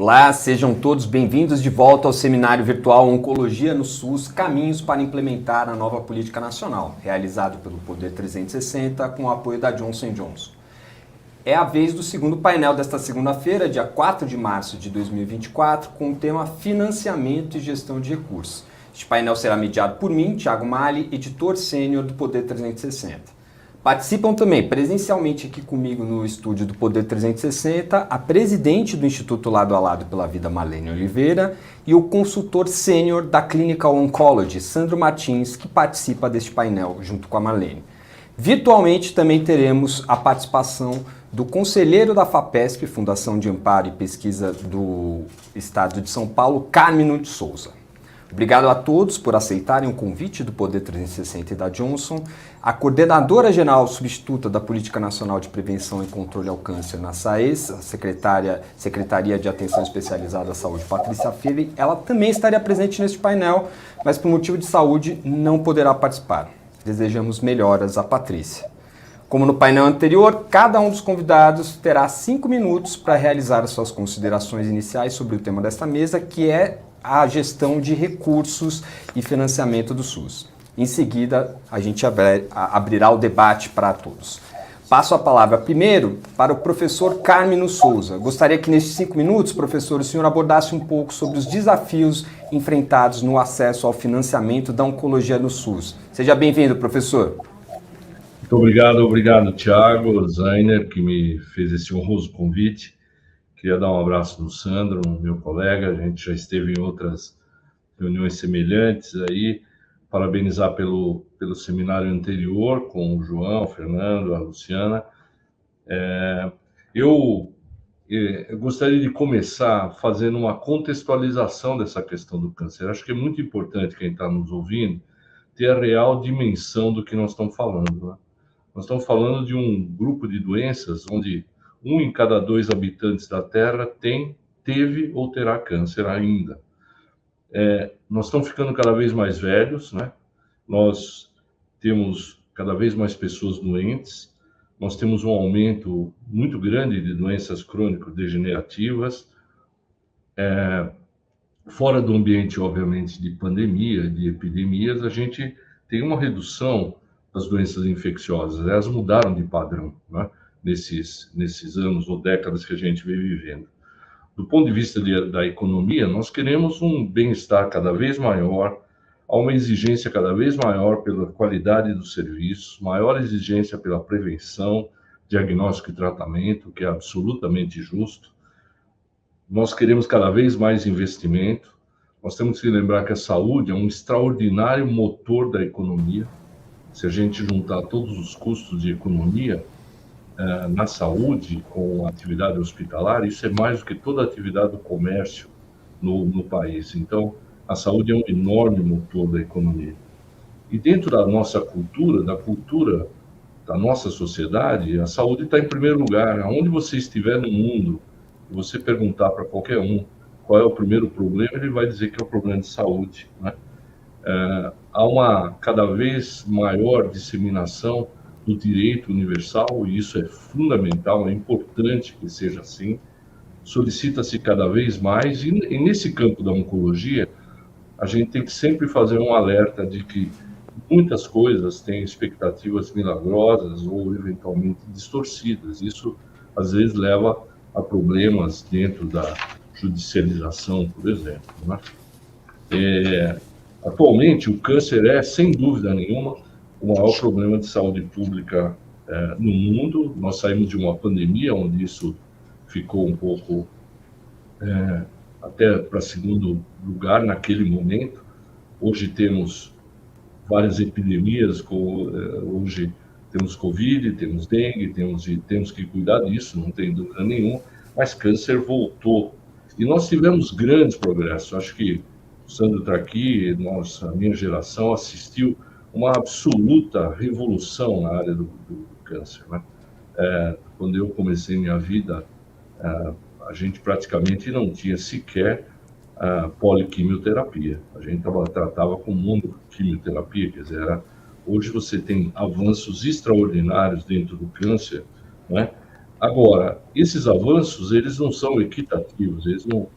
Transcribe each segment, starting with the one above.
Olá, sejam todos bem-vindos de volta ao seminário virtual Oncologia no SUS, Caminhos para implementar a nova política nacional, realizado pelo Poder 360 com o apoio da Johnson & Johnson. É a vez do segundo painel desta segunda-feira, dia 4 de março de 2024, com o tema Financiamento e Gestão de Recursos. Este painel será mediado por mim, Thiago Mali, editor sênior do Poder 360. Participam também presencialmente aqui comigo no estúdio do Poder 360 a presidente do Instituto Lado a Lado pela Vida, Marlene Oliveira, e o consultor sênior da Clinical Oncology, Sandro Martins, que participa deste painel junto com a Marlene. Virtualmente também teremos a participação do conselheiro da FAPESP, Fundação de Amparo e Pesquisa do Estado de São Paulo, Carmino de Souza. Obrigado a todos por aceitarem o convite do Poder 360 e da Johnson. A coordenadora geral substituta da Política Nacional de Prevenção e Controle ao Câncer na SAES, a Secretaria de Atenção Especializada à Saúde, Patrícia Filho, ela também estaria presente neste painel, mas por motivo de saúde não poderá participar. Desejamos melhoras a Patrícia. Como no painel anterior, cada um dos convidados terá 5 minutos para realizar as suas considerações iniciais sobre o tema desta mesa, que é a gestão de recursos e financiamento do SUS. Em seguida, a gente abrirá o debate para todos. Passo a palavra primeiro para o professor Carmino Souza. Gostaria que nesses 5 minutos, professor, o senhor abordasse um pouco sobre os desafios enfrentados no acesso ao financiamento da oncologia no SUS. Seja bem-vindo, professor. Muito obrigado, Thiago Zainer, que me fez esse honroso convite. Queria dar um abraço no Sandro, meu colega, a gente já esteve em outras reuniões semelhantes aí, parabenizar pelo seminário anterior com o João, o Fernando, a Luciana. Eu gostaria de começar fazendo uma contextualização dessa questão do câncer. Acho que é muito importante quem está nos ouvindo ter a real dimensão do que nós estamos falando, né? Nós estamos falando de um grupo de doenças onde 1 em cada 2 habitantes da Terra teve ou terá câncer ainda. Nós estamos ficando cada vez mais velhos, né? Nós temos cada vez mais pessoas doentes, nós temos um aumento muito grande de doenças crônico-degenerativas, fora do ambiente, obviamente, de pandemia, de epidemias, a gente tem uma redução das doenças infecciosas, elas mudaram de padrão, né? Nesses anos ou décadas que a gente vem vivendo. Do ponto de vista da economia, nós queremos um bem-estar cada vez maior, há uma exigência cada vez maior pela qualidade dos serviços, maior exigência pela prevenção, diagnóstico e tratamento, que é absolutamente justo. Nós queremos cada vez mais investimento. Nós temos que lembrar que a saúde é um extraordinário motor da economia. Se a gente juntar todos os custos de economia na saúde com a atividade hospitalar, isso é mais do que toda a atividade do comércio no país. Então, a saúde é um enorme motor da economia. E dentro da nossa cultura, da cultura da nossa sociedade, a saúde está em primeiro lugar. Aonde você estiver no mundo, e você perguntar para qualquer um qual é o primeiro problema, ele vai dizer que é o problema de saúde, né? Há uma cada vez maior disseminação do direito universal, e isso é fundamental, é importante que seja assim. Solicita-se cada vez mais, e nesse campo da oncologia, a gente tem que sempre fazer um alerta de que muitas coisas têm expectativas milagrosas ou eventualmente distorcidas. Isso, às vezes, leva a problemas dentro da judicialização, por exemplo, né? Atualmente, o câncer é, sem dúvida nenhuma, o maior problema de saúde pública no mundo. Nós saímos de uma pandemia onde isso ficou um pouco até para segundo lugar naquele momento. Hoje temos várias epidemias, hoje temos Covid, temos dengue, temos que cuidar disso, não tem dúvida nenhuma, mas câncer voltou. E nós tivemos grandes progressos. Acho que o Sandro está aqui, a minha geração assistiu uma absoluta revolução na área do câncer, né? Quando eu comecei minha vida, a gente praticamente não tinha sequer poliquimioterapia. A gente tratava com monoquimioterapia, quer dizer, hoje você tem avanços extraordinários dentro do câncer, né? Agora, esses avanços, eles não são equitativos, eles não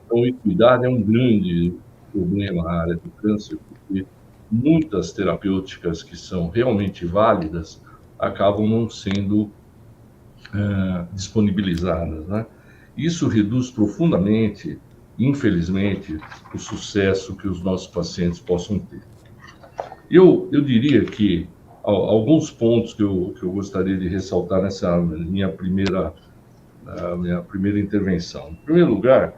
são equidade, é um grande problema na área do câncer, porque muitas terapêuticas que são realmente válidas acabam não sendo disponibilizadas, né? Isso reduz profundamente, infelizmente, o sucesso que os nossos pacientes possam ter. Eu diria que alguns pontos que eu gostaria de ressaltar nessa minha primeira intervenção. Em primeiro lugar,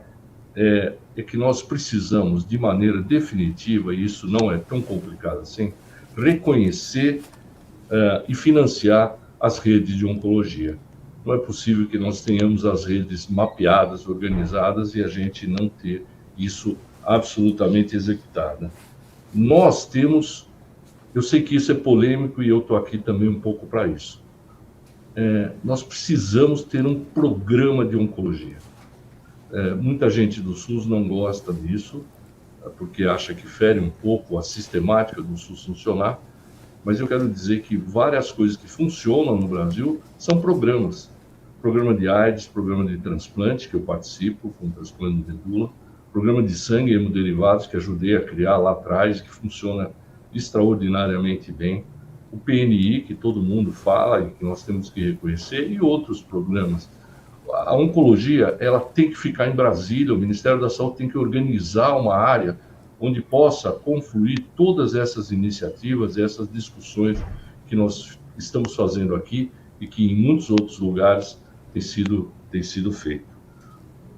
é que nós precisamos, de maneira definitiva, e isso não é tão complicado assim, reconhecer e financiar as redes de oncologia. Não é possível que nós tenhamos as redes mapeadas, organizadas, e a gente não ter isso absolutamente executado. Nós temos, eu sei que isso é polêmico e eu estou aqui também um pouco para isso. Nós precisamos ter um programa de oncologia. Muita gente do SUS não gosta disso, porque acha que fere um pouco a sistemática do SUS funcionar, mas eu quero dizer que várias coisas que funcionam no Brasil são programas. Programa de AIDS, programa de transplante, que eu participo, com transplante de medula, programa de sangue e hemoderivados, que ajudei a criar lá atrás, que funciona extraordinariamente bem, o PNI, que todo mundo fala e que nós temos que reconhecer, e outros programas. A oncologia, ela tem que ficar em Brasília, o Ministério da Saúde tem que organizar uma área onde possa confluir todas essas iniciativas, essas discussões que nós estamos fazendo aqui e que em muitos outros lugares tem sido feito.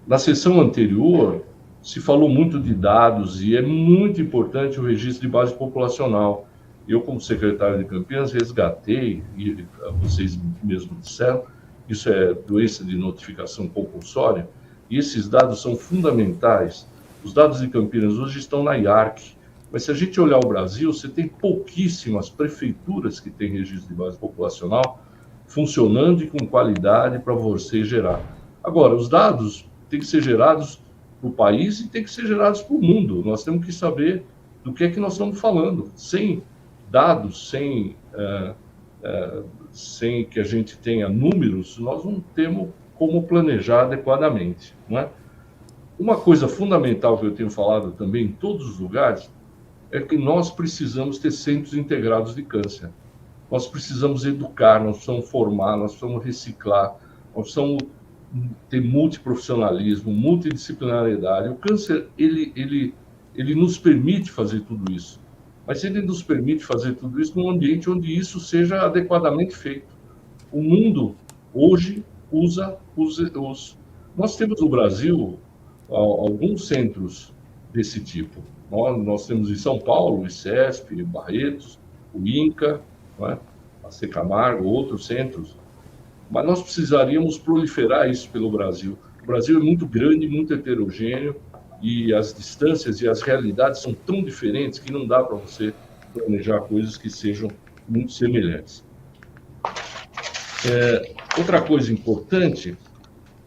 Na sessão anterior, se falou muito de dados e é muito importante o registro de base populacional. Eu, como secretário de Campinas, resgatei, e vocês mesmos disseram, isso é doença de notificação compulsória, e esses dados são fundamentais. Os dados de Campinas hoje estão na IARC, mas se a gente olhar o Brasil, você tem pouquíssimas prefeituras que têm registro de base populacional funcionando e com qualidade para você gerar. Agora, os dados têm que ser gerados para o país e têm que ser gerados para o mundo. Nós temos que saber do que é que nós estamos falando. Sem dados, sem que a gente tenha números, nós não temos como planejar adequadamente, não é? Uma coisa fundamental que eu tenho falado também em todos os lugares é que nós precisamos ter centros integrados de câncer. Nós precisamos educar, nós precisamos formar, nós precisamos reciclar, nós precisamos ter multiprofissionalismo, multidisciplinariedade. O câncer, ele nos permite fazer tudo isso, mas ele nos permite fazer tudo isso num ambiente onde isso seja adequadamente feito. O mundo hoje usa os... Nós temos no Brasil alguns centros desse tipo. Nós temos em São Paulo o ICESP, Barretos, o INCA, não é? A Secamargo, outros centros. Mas nós precisaríamos proliferar isso pelo Brasil. O Brasil é muito grande, muito heterogêneo, e as distâncias e as realidades são tão diferentes que não dá para você planejar coisas que sejam muito semelhantes. Outra coisa importante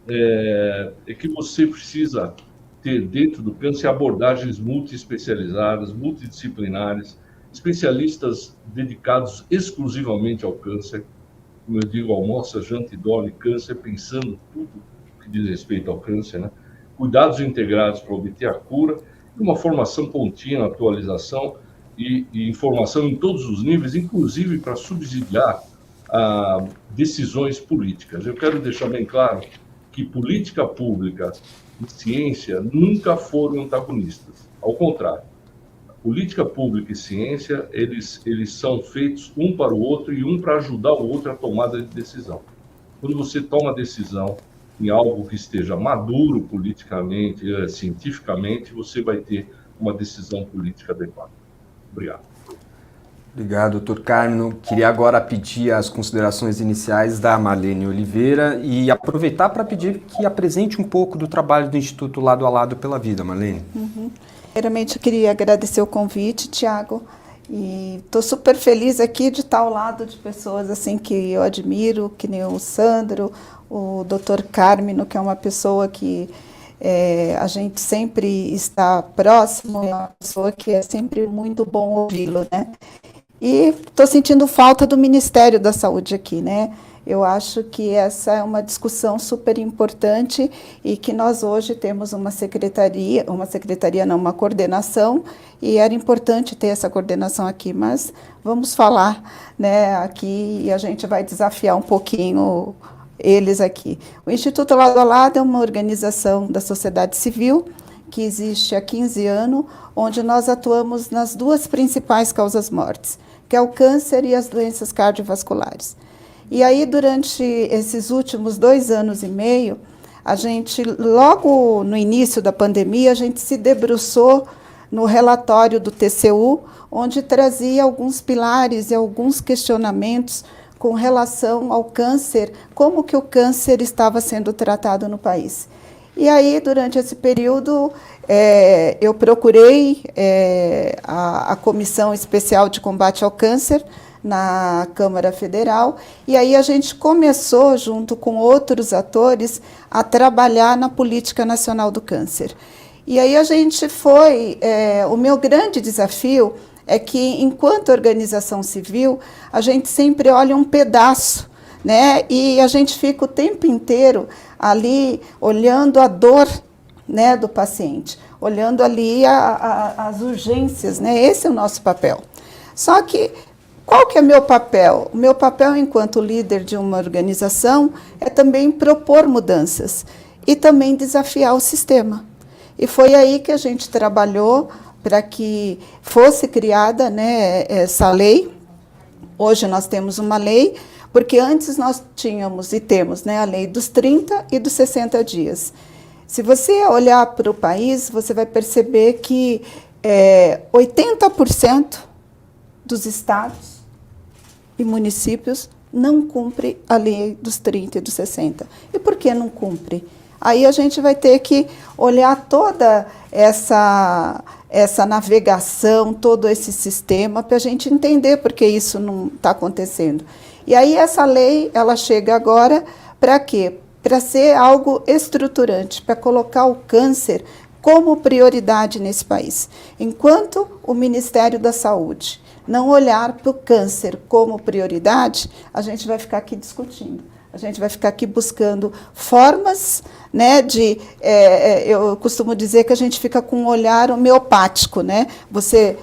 é que você precisa ter dentro do câncer abordagens multiespecializadas, multidisciplinares, especialistas dedicados exclusivamente ao câncer. Como eu digo, almoça, janta e dorme câncer, pensando tudo que diz respeito ao câncer, né? Cuidados integrados para obter a cura, e uma formação contínua, atualização e informação em todos os níveis, inclusive para subsidiar decisões políticas. Eu quero deixar bem claro que política pública e ciência nunca foram antagonistas. Ao contrário, política pública e ciência, eles são feitos um para o outro e um para ajudar o outro a tomada de decisão. Quando você toma decisão em algo que esteja maduro politicamente, cientificamente, você vai ter uma decisão política adequada. Obrigado. Obrigado, doutor Carmino. Queria agora pedir as considerações iniciais da Marlene Oliveira e aproveitar para pedir que apresente um pouco do trabalho do Instituto Lado a Lado pela Vida, Marlene. Primeiramente, eu queria agradecer o convite, Tiago, e estou super feliz aqui de estar ao lado de pessoas assim que eu admiro, que nem o Sandro, o doutor Carmino, que é uma pessoa que a gente sempre está próximo, é uma pessoa que é sempre muito bom ouvi-lo, né? E estou sentindo falta do Ministério da Saúde aqui, né? Eu acho que essa é uma discussão super importante e que nós hoje temos uma coordenação, e era importante ter essa coordenação aqui, mas vamos falar, né, aqui, e a gente vai desafiar um pouquinho eles aqui. O Instituto Lado a Lado é uma organização da sociedade civil que existe há 15 anos, onde nós atuamos nas duas principais causas mortes, que é o câncer e as doenças cardiovasculares. E aí, durante esses últimos 2 anos e meio, a gente, logo no início da pandemia, a gente se debruçou no relatório do TCU, onde trazia alguns pilares e alguns questionamentos com relação ao câncer, como que o câncer estava sendo tratado no país. E aí, durante esse período, eu procurei a Comissão Especial de Combate ao Câncer na Câmara Federal, e aí a gente começou, junto com outros atores, a trabalhar na Política Nacional do Câncer. E aí a gente o meu grande desafio é que, enquanto organização civil, a gente sempre olha um pedaço, né? E a gente fica o tempo inteiro ali olhando a dor, né, do paciente, olhando ali as urgências, né? Esse é o nosso papel. Só que, qual que é meu papel? O meu papel enquanto líder de uma organização é também propor mudanças e também desafiar o sistema. E foi aí que a gente trabalhou para que fosse criada, né, essa lei. Hoje nós temos uma lei, porque antes nós tínhamos e temos, né, a lei dos 30 e dos 60 dias. Se você olhar para o país, você vai perceber que 80% dos estados e municípios não cumpre a lei dos 30 e dos 60. E por que não cumpre? Aí a gente vai ter que olhar toda essa navegação, todo esse sistema, para a gente entender por que isso não está acontecendo. E aí essa lei, ela chega agora para quê? Para ser algo estruturante, para colocar o câncer como prioridade nesse país. Enquanto o Ministério da Saúde não olhar para o câncer como prioridade, a gente vai ficar aqui discutindo. A gente vai ficar aqui buscando formas, né, eu costumo dizer que a gente fica com um olhar homeopático, né? Você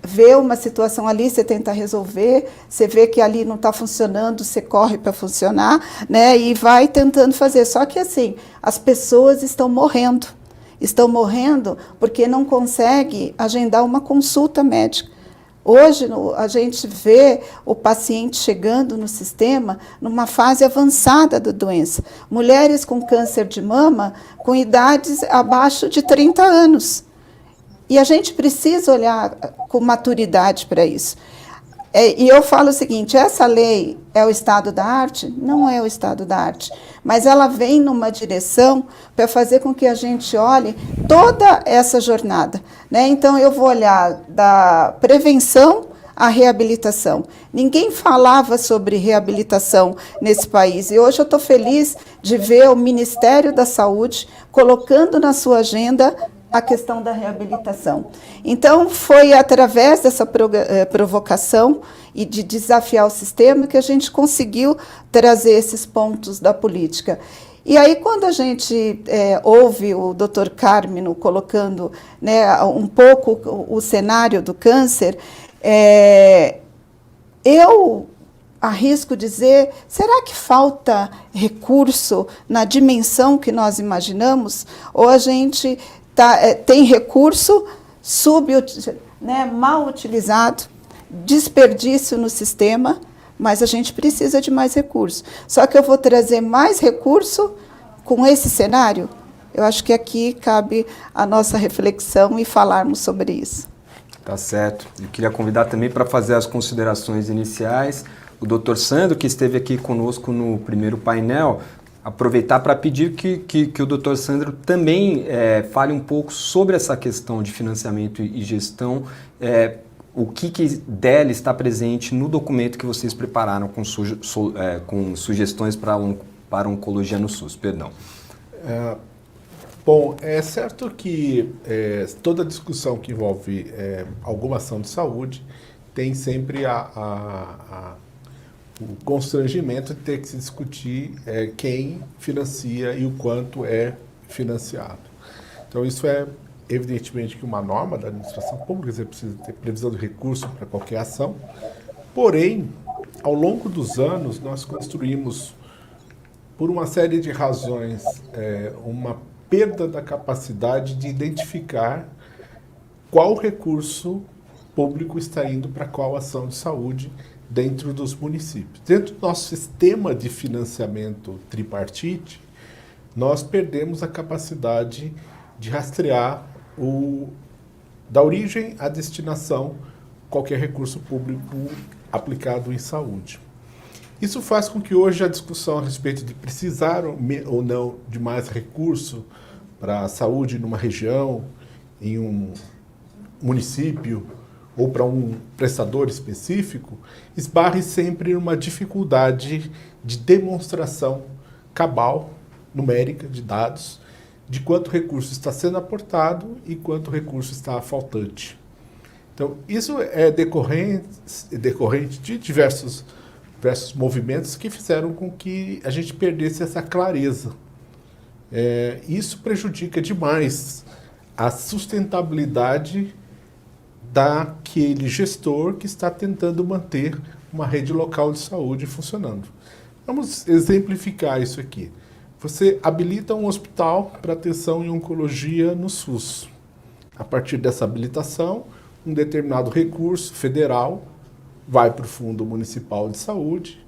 vê uma situação ali, você tenta resolver, você vê que ali não está funcionando, você corre para funcionar, né, e vai tentando fazer. Só que, assim, as pessoas estão morrendo porque não conseguem agendar uma consulta médica. Hoje, a gente vê o paciente chegando no sistema numa fase avançada da doença. Mulheres com câncer de mama com idades abaixo de 30 anos. E a gente precisa olhar com maturidade para isso. E eu falo o seguinte, essa lei é o estado da arte? Não é o estado da arte, mas ela vem numa direção para fazer com que a gente olhe toda essa jornada, né? Então, eu vou olhar da prevenção à reabilitação. Ninguém falava sobre reabilitação nesse país, e hoje eu estou feliz de ver o Ministério da Saúde colocando na sua agenda a questão da reabilitação. Então, foi através dessa provocação e de desafiar o sistema que a gente conseguiu trazer esses pontos da política. E aí, quando a gente ouve o Dr. Carmino colocando, né, um pouco o cenário do câncer, eu arrisco dizer, será que falta recurso na dimensão que nós imaginamos? Ou a gente tem recurso mal utilizado, desperdício no sistema, mas a gente precisa de mais recurso. Só que eu vou trazer mais recurso com esse cenário? Eu acho que aqui cabe a nossa reflexão e falarmos sobre isso. Tá certo. Eu queria convidar também para fazer as considerações iniciais o Dr. Sandro, que esteve aqui conosco no primeiro painel, aproveitar para pedir que o Dr. Sandro também fale um pouco sobre essa questão de financiamento e gestão, o que dela está presente no documento que vocês prepararam com sugestões para oncologia no SUS. Perdão. Bom, é certo que toda discussão que envolve alguma ação de saúde tem sempre o constrangimento de ter que se discutir quem financia e o quanto é financiado. Então, isso é evidentemente que uma norma da administração pública, você precisa ter previsão de recurso para qualquer ação, porém, ao longo dos anos, nós construímos, por uma série de razões, uma perda da capacidade de identificar qual recurso público está indo para qual ação de saúde dentro dos municípios. Dentro do nosso sistema de financiamento tripartite, nós perdemos a capacidade de rastrear da origem à destinação qualquer recurso público aplicado em saúde. Isso faz com que hoje a discussão a respeito de precisar ou não de mais recurso para a saúde numa região, em um município ou para um prestador específico, esbarre sempre numa dificuldade de demonstração cabal, numérica, de dados, de quanto recurso está sendo aportado e quanto recurso está faltante. Então, isso é decorrente de diversos movimentos que fizeram com que a gente perdesse essa clareza. Isso prejudica demais a sustentabilidade daquele gestor que está tentando manter uma rede local de saúde funcionando. Vamos exemplificar isso aqui. Você habilita um hospital para atenção em oncologia no SUS. A partir dessa habilitação, um determinado recurso federal vai para o Fundo Municipal de Saúde,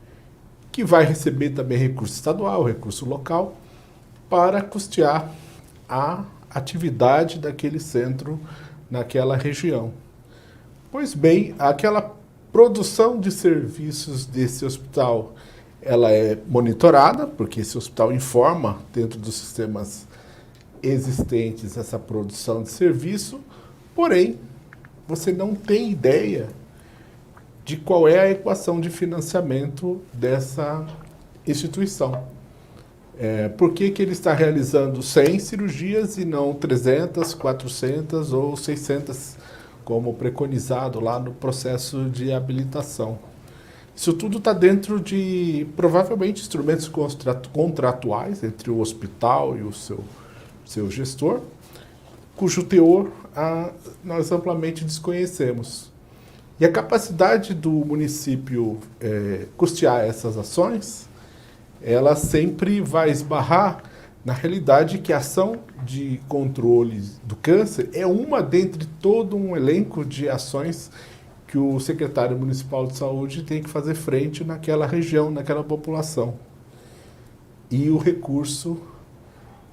que vai receber também recurso estadual, recurso local, para custear a atividade daquele centro naquela região. Pois bem, aquela produção de serviços desse hospital, ela é monitorada, porque esse hospital informa dentro dos sistemas existentes essa produção de serviço, porém, você não tem ideia de qual é a equação de financiamento dessa instituição. Por que ele está realizando 100 cirurgias e não 300, 400 ou 600, como preconizado lá no processo de habilitação? Isso tudo está dentro de, provavelmente, instrumentos contratuais entre o hospital e o seu gestor, cujo teor nós amplamente desconhecemos. E a capacidade do município custear essas ações, ela sempre vai esbarrar na realidade que a ação de controle do câncer é uma dentre todo um elenco de ações que o secretário municipal de saúde tem que fazer frente naquela região, naquela população. E o recurso,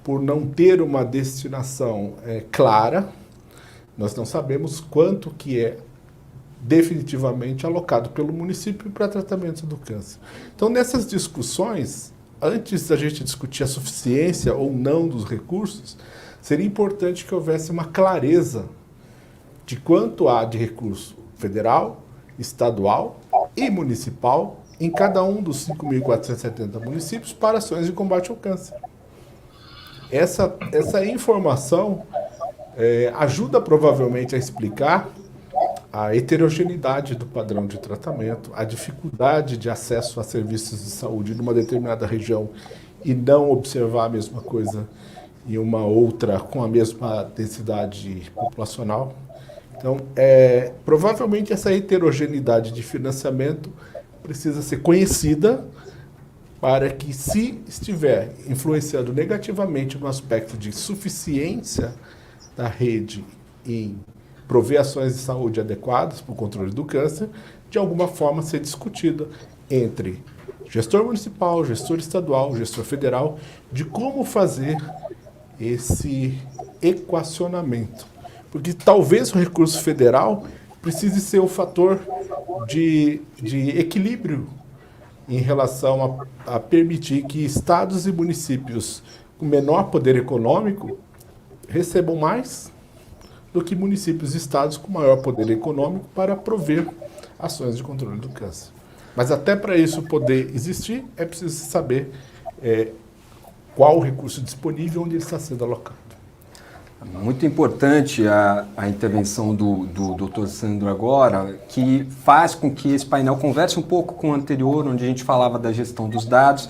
por não ter uma destinação clara, nós não sabemos quanto que é definitivamente alocado pelo município para tratamento do câncer. Então, nessas discussões, antes da gente discutir a suficiência ou não dos recursos, seria importante que houvesse uma clareza de quanto há de recurso federal, estadual e municipal em cada um dos 5.470 municípios para ações de combate ao câncer. Essa informação ajuda provavelmente a explicar a heterogeneidade do padrão de tratamento, a dificuldade de acesso a serviços de saúde numa determinada região e não observar a mesma coisa em uma outra com a mesma densidade populacional. Então, provavelmente essa heterogeneidade de financiamento precisa ser conhecida para que, se estiver influenciando negativamente no aspecto de suficiência da rede em prover ações de saúde adequadas para o controle do câncer, de alguma forma ser discutida entre gestor municipal, gestor estadual, gestor federal, de como fazer esse equacionamento. Porque talvez o recurso federal precise ser um fator de equilíbrio em relação a permitir que estados e municípios com menor poder econômico recebam mais do que municípios e estados com maior poder econômico para prover ações de controle do câncer. Mas até para isso poder existir, é preciso saber qual o recurso disponível e onde ele está sendo alocado. Muito importante a intervenção do Dr. Sandro agora, que faz com que esse painel converse um pouco com o anterior, onde a gente falava da gestão dos dados,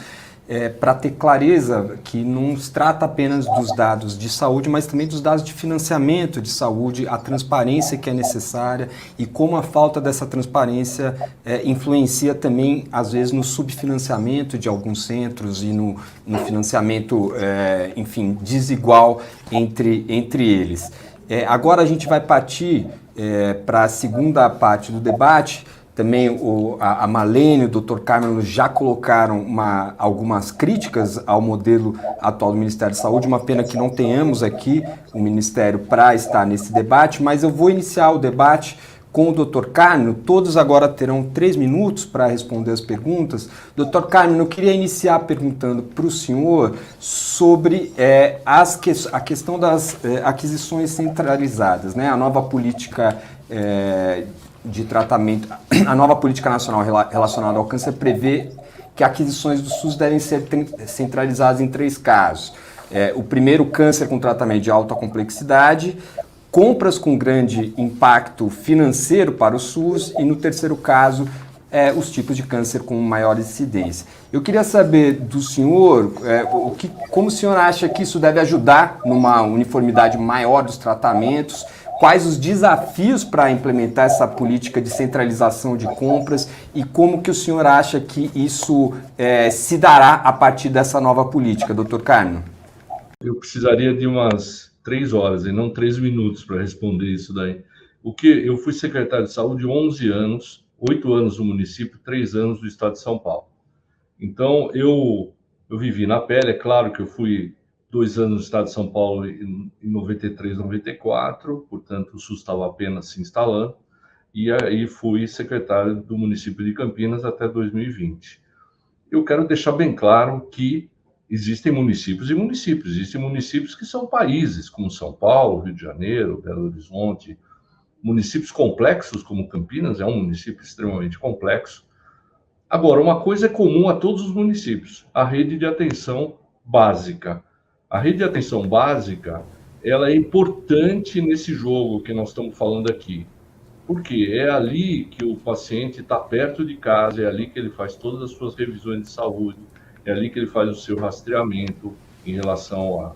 para ter clareza que não se trata apenas dos dados de saúde, mas também dos dados de financiamento de saúde, a transparência que é necessária e como a falta dessa transparência influencia também, às vezes, no subfinanciamento de alguns centros e no financiamento, enfim, desigual entre eles. Agora a gente vai partir para a segunda parte do debate. Também a Marlene e o Dr. Carmelo já colocaram algumas críticas ao modelo atual do Ministério da Saúde. Uma pena que não tenhamos aqui o Ministério para estar nesse debate, mas eu vou iniciar o debate com o Dr. Carmelo. Todos agora terão 3 minutos para responder as perguntas. Dr. Carmelo, eu queria iniciar perguntando para o senhor sobre a questão das aquisições centralizadas, né? A nova política de tratamento, a nova política nacional relacionada ao câncer prevê que aquisições do SUS devem ser centralizadas em 3 casos. O primeiro, câncer com tratamento de alta complexidade, compras com grande impacto financeiro para o SUS e, no terceiro caso, os tipos de câncer com maior incidência. Eu queria saber do senhor como o senhor acha que isso deve ajudar numa uniformidade maior dos tratamentos. Quais os desafios para implementar essa política de centralização de compras e como que o senhor acha que isso se dará a partir dessa nova política, Dr. Carmelo? Eu precisaria de umas 3 horas e não 3 minutos para responder isso daí. Eu fui secretário de saúde 11 anos, 8 anos no município, 3 anos do estado de São Paulo. Então, eu vivi na pele. É claro que eu fui 2 anos no estado de São Paulo em 93, 94, portanto o SUS estava apenas se instalando, e aí fui secretário do município de Campinas até 2020. Eu quero deixar bem claro que existem municípios e municípios. Existem municípios que são países, como São Paulo, Rio de Janeiro, Belo Horizonte, municípios complexos como Campinas, é um município extremamente complexo. Agora, uma coisa é comum a todos os municípios, a rede de atenção básica. A rede de atenção básica, ela é importante nesse jogo que nós estamos falando aqui. Porque é ali que o paciente está perto de casa, é ali que ele faz todas as suas revisões de saúde, é ali que ele faz o seu rastreamento em relação a...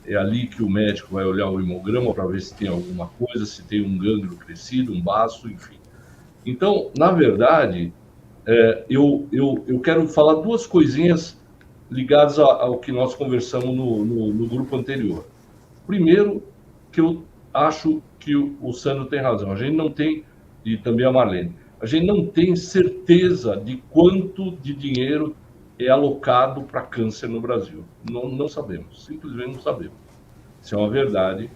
É ali que o médico vai olhar o hemograma para ver se tem alguma coisa, se tem um gânglio crescido, um baço, enfim. Então, na verdade, eu quero falar 2 coisinhas ligados ao que nós conversamos no grupo anterior. Primeiro, que eu acho que o Sandro tem razão. A gente não tem, e também a Marlene, a gente não tem certeza de quanto de dinheiro é alocado para câncer no Brasil. Não sabemos, simplesmente não sabemos. Isso é uma verdade,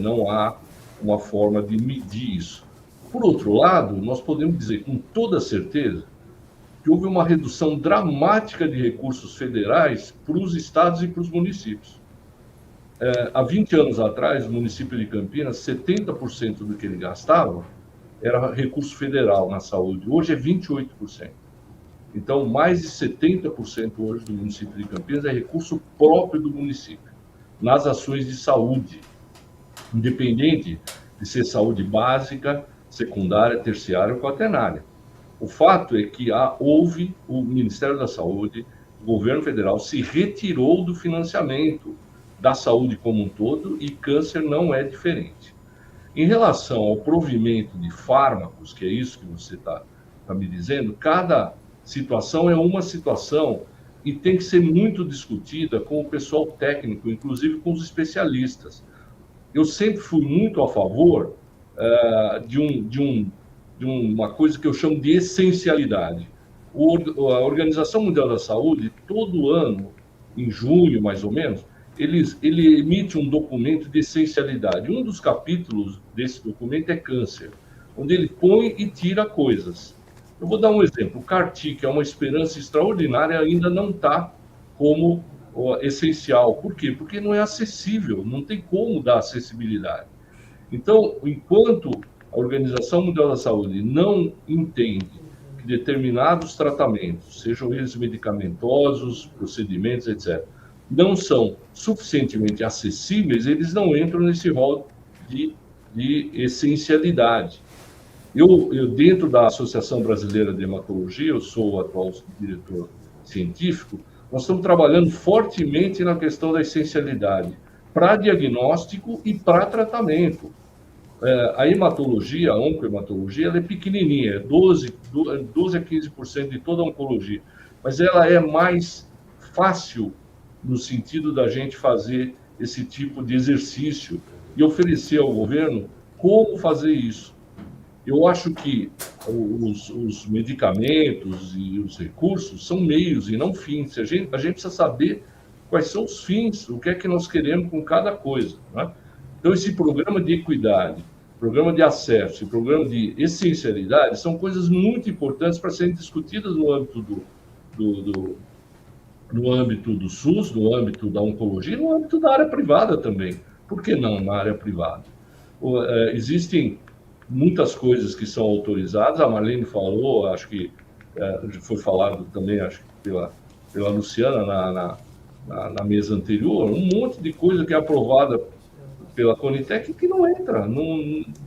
não há uma forma de medir isso. Por outro lado, nós podemos dizer com toda certeza que houve uma redução dramática de recursos federais para os estados e para os municípios. Há 20 anos atrás, o município de Campinas, 70% do que ele gastava era recurso federal na saúde. Hoje é 28%. Então, mais de 70% hoje do município de Campinas é recurso próprio do município, nas ações de saúde, independente de ser saúde básica, secundária, terciária ou quaternária. O fato é que houve o Ministério da Saúde, o governo federal se retirou do financiamento da saúde como um todo e câncer não é diferente. Em relação ao provimento de fármacos, que é isso que você está me dizendo, cada situação é uma situação e tem que ser muito discutida com o pessoal técnico, inclusive com os especialistas. Eu sempre fui muito a favor de uma coisa que eu chamo de essencialidade. A Organização Mundial da Saúde, todo ano, em junho mais ou menos, ele emite um documento de essencialidade. Um dos capítulos desse documento é câncer, onde ele põe e tira coisas. Eu vou dar um exemplo. O CAR-T, que é uma esperança extraordinária, ainda não está como essencial. Por quê? Porque não é acessível, não tem como dar acessibilidade. Então, enquanto a Organização Mundial da Saúde não entende que determinados tratamentos, sejam eles medicamentosos, procedimentos, etc., não são suficientemente acessíveis, eles não entram nesse rol de essencialidade. Eu, dentro da Associação Brasileira de Hematologia, eu sou o atual diretor científico, nós estamos trabalhando fortemente na questão da essencialidade para diagnóstico e para tratamento. A hematologia, a oncohematologia, ela é pequenininha, é 12 a 15% de toda a oncologia, mas ela é mais fácil no sentido da gente fazer esse tipo de exercício e oferecer ao governo como fazer isso. Eu acho que os medicamentos e os recursos são meios e não fins. A gente precisa saber quais são os fins, o que é que nós queremos com cada coisa, né? Então, esse programa de equidade, programa de acesso e programa de essencialidade são coisas muito importantes para serem discutidas no âmbito no âmbito do SUS, no âmbito da oncologia, no âmbito da área privada também. Por que não na área privada? Existem muitas coisas que são autorizadas, a Marlene falou, acho que foi falado também, acho que pela Luciana na mesa anterior, um monte de coisa que é aprovada pela Conitec que não entra.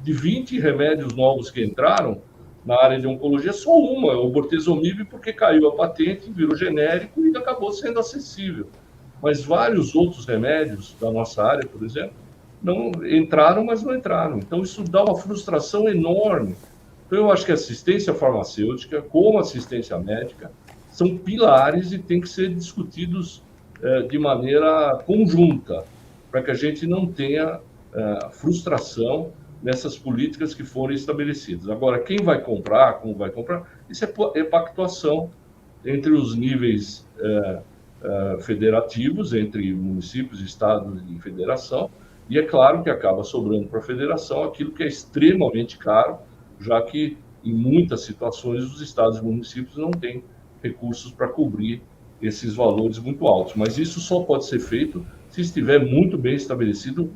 De 20 remédios novos que entraram na área de oncologia, só uma, o bortezomib, porque caiu a patente, virou genérico e acabou sendo acessível. Mas vários outros remédios da nossa área, por exemplo, não entraram, mas não entraram. Então, isso dá uma frustração enorme. Então, eu acho que a assistência farmacêutica, como assistência médica, são pilares e têm que ser discutidos de maneira conjunta, para que a gente não tenha frustração nessas políticas que forem estabelecidas. Agora, quem vai comprar, como vai comprar, isso é pactuação entre os níveis federativos, entre municípios, estados e federação, e é claro que acaba sobrando para a federação aquilo que é extremamente caro, já que em muitas situações os estados e municípios não têm recursos para cobrir esses valores muito altos. Mas isso só pode ser feito se estiver muito bem estabelecido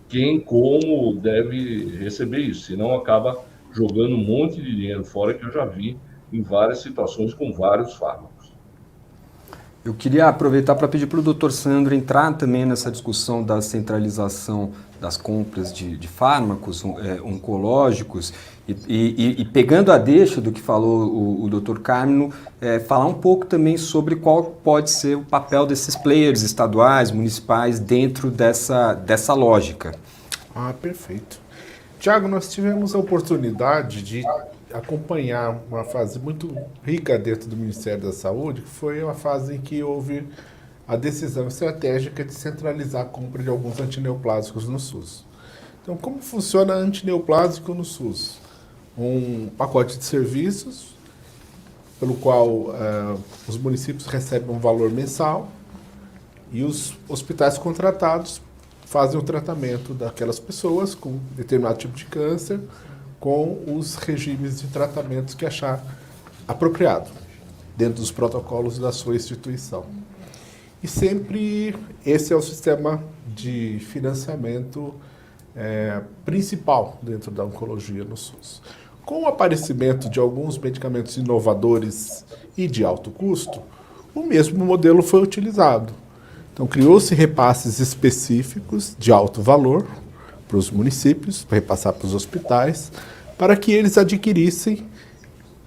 quem, como deve receber isso, senão acaba jogando um monte de dinheiro fora, que eu já vi em várias situações com vários fármacos. Eu queria aproveitar para pedir para o Dr. Sandro entrar também nessa discussão da centralização das compras de fármacos oncológicos e pegando a deixa do que falou o Dr. Carmino, falar um pouco também sobre qual pode ser o papel desses players estaduais, municipais, dentro dessa lógica. Ah, perfeito. Tiago, nós tivemos a oportunidade de acompanhar uma fase muito rica dentro do Ministério da Saúde, que foi uma fase em que houve a decisão estratégica de centralizar a compra de alguns antineoplásicos no SUS. Então, como funciona antineoplásico no SUS? Um pacote de serviços, pelo qual os municípios recebem um valor mensal e os hospitais contratados fazem o tratamento daquelas pessoas com determinado tipo de câncer, com os regimes de tratamentos que achar apropriado, dentro dos protocolos da sua instituição. E sempre esse é o sistema de financiamento principal dentro da oncologia no SUS. Com o aparecimento de alguns medicamentos inovadores e de alto custo, o mesmo modelo foi utilizado. Então, criou-se repasses específicos de alto valor para os municípios, para repassar para os hospitais, para que eles adquirissem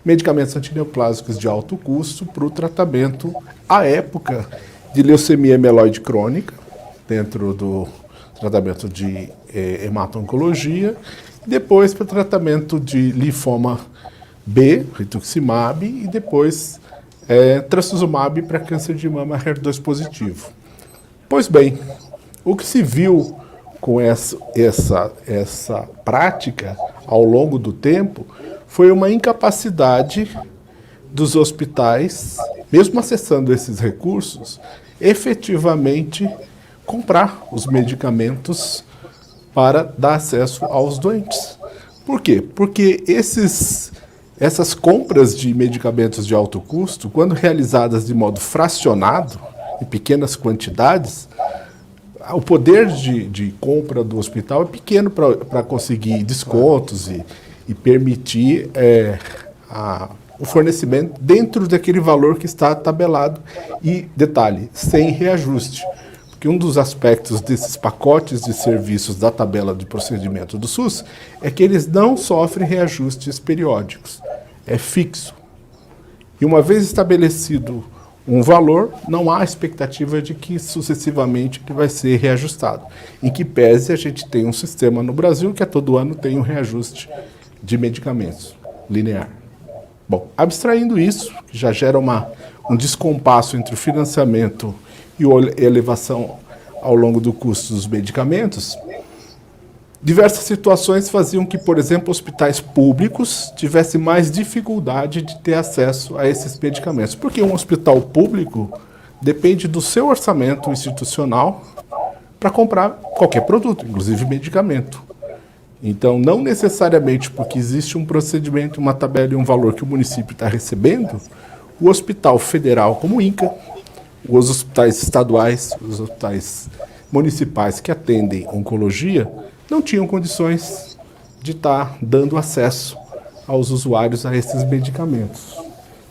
medicamentos antineoplásicos de alto custo para o tratamento, à época, de leucemia mieloide crônica, dentro do tratamento de hemato-oncologia, e depois para o tratamento de linfoma B, rituximab, e depois trastuzumab para câncer de mama HER2 positivo. Pois bem, o que se viu com essa prática ao longo do tempo foi uma incapacidade dos hospitais, mesmo acessando esses recursos, efetivamente comprar os medicamentos para dar acesso aos doentes. Por quê? Porque essas compras de medicamentos de alto custo, quando realizadas de modo fracionado, em pequenas quantidades, o poder de compra do hospital é pequeno para conseguir descontos e permitir o fornecimento dentro daquele valor que está tabelado e, detalhe, sem reajuste. Porque um dos aspectos desses pacotes de serviços da tabela de procedimento do SUS é que eles não sofrem reajustes periódicos, é fixo. E uma vez estabelecido um valor, não há expectativa de que sucessivamente ele vai ser reajustado. Em que pese a gente tem um sistema no Brasil que a todo ano tem um reajuste de medicamentos linear. Bom, abstraindo isso, que já gera um descompasso entre o financiamento e a elevação ao longo do custo dos medicamentos, diversas situações faziam que, por exemplo, hospitais públicos tivessem mais dificuldade de ter acesso a esses medicamentos. Porque um hospital público depende do seu orçamento institucional para comprar qualquer produto, inclusive medicamento. Então, não necessariamente porque existe um procedimento, uma tabela e um valor que o município está recebendo, o hospital federal, como o INCA, os hospitais estaduais, os hospitais municipais que atendem oncologia, não tinham condições de estar dando acesso aos usuários a esses medicamentos.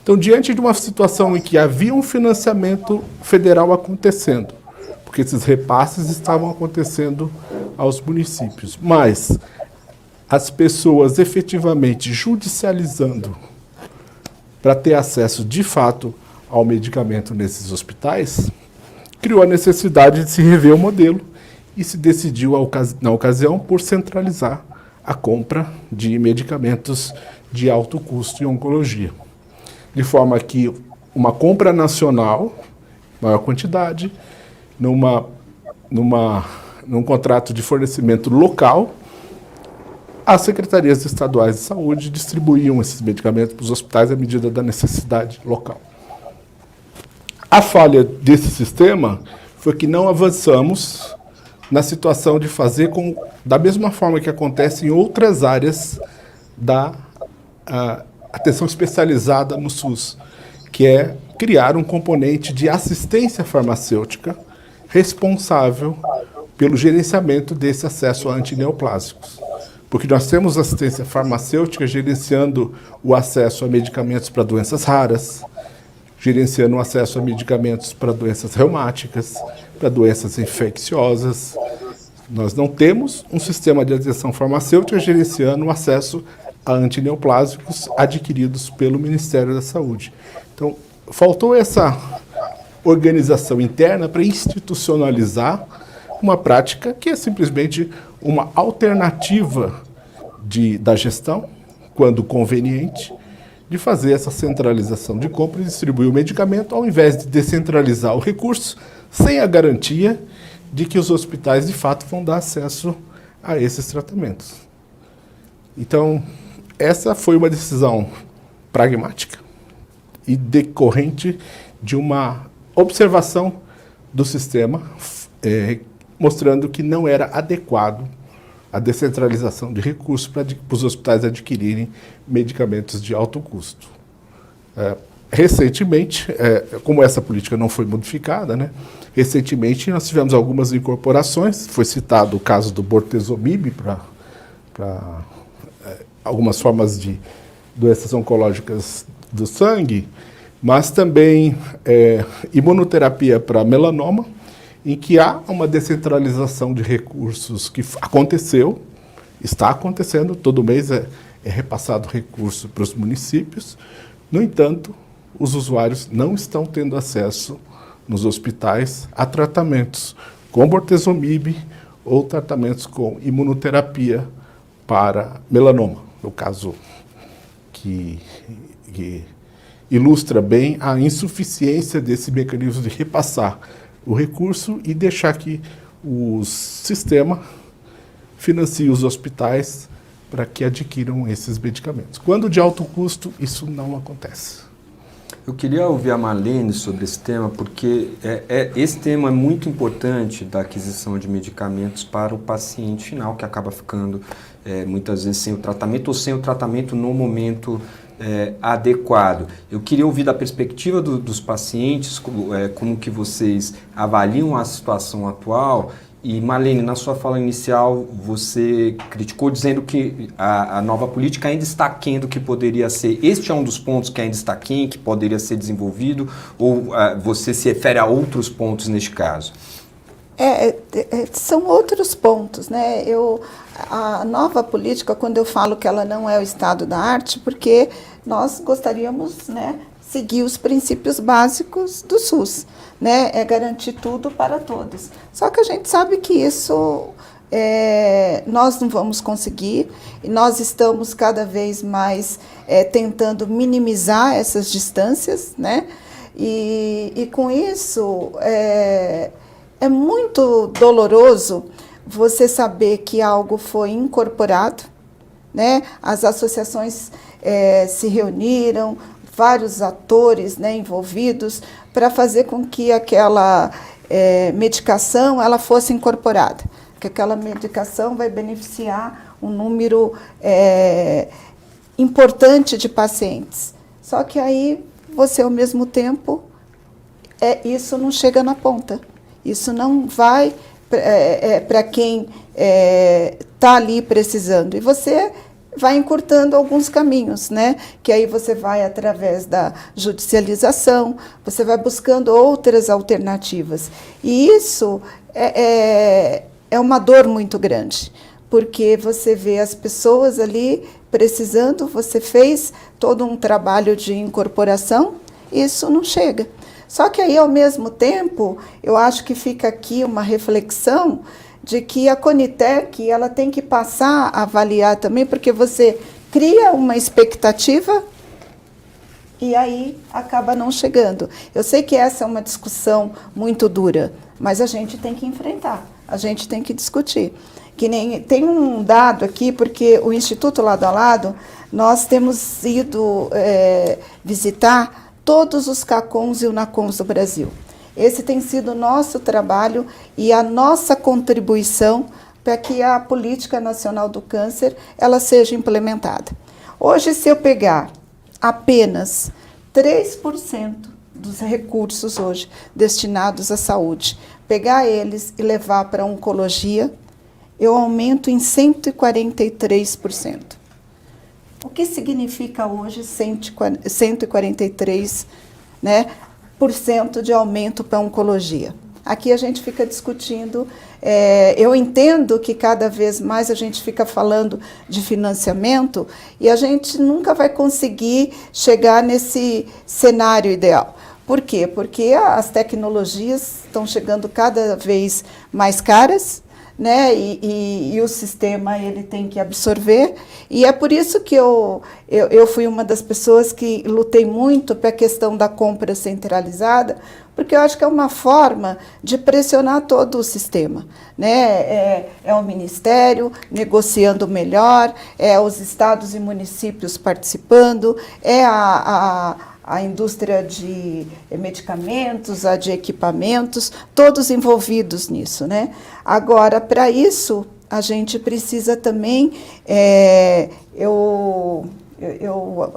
Então, diante de uma situação em que havia um financiamento federal acontecendo, porque esses repasses estavam acontecendo aos municípios, mas as pessoas efetivamente judicializando para ter acesso de fato ao medicamento nesses hospitais, criou a necessidade de se rever o modelo e se decidiu, na ocasião, por centralizar a compra de medicamentos de alto custo em oncologia. De forma que uma compra nacional, maior quantidade, num contrato de fornecimento local, as secretarias estaduais de saúde distribuíam esses medicamentos para os hospitais à medida da necessidade local. A falha desse sistema foi que não avançamos na situação de fazer da mesma forma que acontece em outras áreas da atenção especializada no SUS, que é criar um componente de assistência farmacêutica responsável pelo gerenciamento desse acesso a antineoplásicos. Porque nós temos assistência farmacêutica gerenciando o acesso a medicamentos para doenças raras, gerenciando o acesso a medicamentos para doenças reumáticas, para doenças infecciosas. Nós não temos um sistema de atenção farmacêutica gerenciando o acesso a antineoplásicos adquiridos pelo Ministério da Saúde. Então, faltou essa organização interna para institucionalizar uma prática que é simplesmente uma alternativa da gestão, quando conveniente, de fazer essa centralização de compra e distribuir o medicamento, ao invés de descentralizar o recurso, sem a garantia de que os hospitais, de fato, vão dar acesso a esses tratamentos. Então, essa foi uma decisão pragmática e decorrente de uma observação do sistema, mostrando que não era adequado a descentralização de recursos para os hospitais adquirirem medicamentos de alto custo. Recentemente, como essa política não foi modificada, né, recentemente nós tivemos algumas incorporações, foi citado o caso do bortezomib para algumas formas de doenças oncológicas do sangue, mas também imunoterapia para melanoma, em que há uma descentralização de recursos que aconteceu, está acontecendo, todo mês é repassado recurso para os municípios. No entanto, os usuários não estão tendo acesso nos hospitais a tratamentos com bortezomib ou tratamentos com imunoterapia para melanoma, no caso que ilustra bem a insuficiência desse mecanismo de repassar o recurso e deixar que o sistema financie os hospitais para que adquiram esses medicamentos. Quando de alto custo, isso não acontece. Eu queria ouvir a Marlene sobre esse tema, porque esse tema é muito importante da aquisição de medicamentos para o paciente final, que acaba ficando muitas vezes sem o tratamento ou sem o tratamento no momento adequado. Eu queria ouvir da perspectiva dos pacientes, como que vocês avaliam a situação atual E Marlene, na sua fala inicial, você criticou dizendo que a nova política ainda está aquém do que poderia ser. Este é um dos pontos que ainda está aquém, que poderia ser desenvolvido, ou você se refere a outros pontos neste caso? São outros pontos, né? A nova política, quando eu falo que ela não é o estado da arte, porque nós gostaríamos, né, seguir os princípios básicos do SUS, né? É garantir tudo para todos. Só que a gente sabe que isso nós não vamos conseguir, e nós estamos cada vez mais tentando minimizar essas distâncias, né? E com isso é muito doloroso você saber que algo foi incorporado, né? As associações se reuniram, vários atores, né, envolvidos, para fazer com que aquela medicação ela fosse incorporada, que aquela medicação vai beneficiar um número importante de pacientes. Só que aí você, ao mesmo tempo, isso não chega na ponta. Isso não vai para quem está ali precisando. E você vai encurtando alguns caminhos, né? Que aí você vai através da judicialização, você vai buscando outras alternativas. E isso é uma dor muito grande, porque você vê as pessoas ali precisando, você fez todo um trabalho de incorporação, isso não chega. Só que aí, ao mesmo tempo, eu acho que fica aqui uma reflexão de que a Conitec ela tem que passar a avaliar também, porque você cria uma expectativa e aí acaba não chegando. Eu sei que essa é uma discussão muito dura, mas a gente tem que enfrentar, a gente tem que discutir. Que nem, tem um dado aqui, porque o Instituto Lado a Lado, nós temos ido visitar todos os CACONs e UNACONs do Brasil. Esse tem sido o nosso trabalho e a nossa contribuição para que a Política Nacional do Câncer ela seja implementada. Hoje, se eu pegar apenas 3% dos recursos hoje destinados à saúde, pegar eles e levar para a oncologia, eu aumento em 143%. O que significa hoje 143%, né, de aumento para a oncologia? Aqui a gente fica discutindo, eu entendo que cada vez mais a gente fica falando de financiamento e a gente nunca vai conseguir chegar nesse cenário ideal. Por quê? Porque as tecnologias estão chegando cada vez mais caras, né? E o sistema ele tem que absorver, e é por isso que eu fui uma das pessoas que lutei muito para a questão da compra centralizada, porque eu acho que é uma forma de pressionar todo o sistema, né? É o Ministério negociando melhor, os estados e municípios participando, a indústria de medicamentos, a de equipamentos, todos envolvidos nisso, né? Agora, para isso, a gente precisa também, eu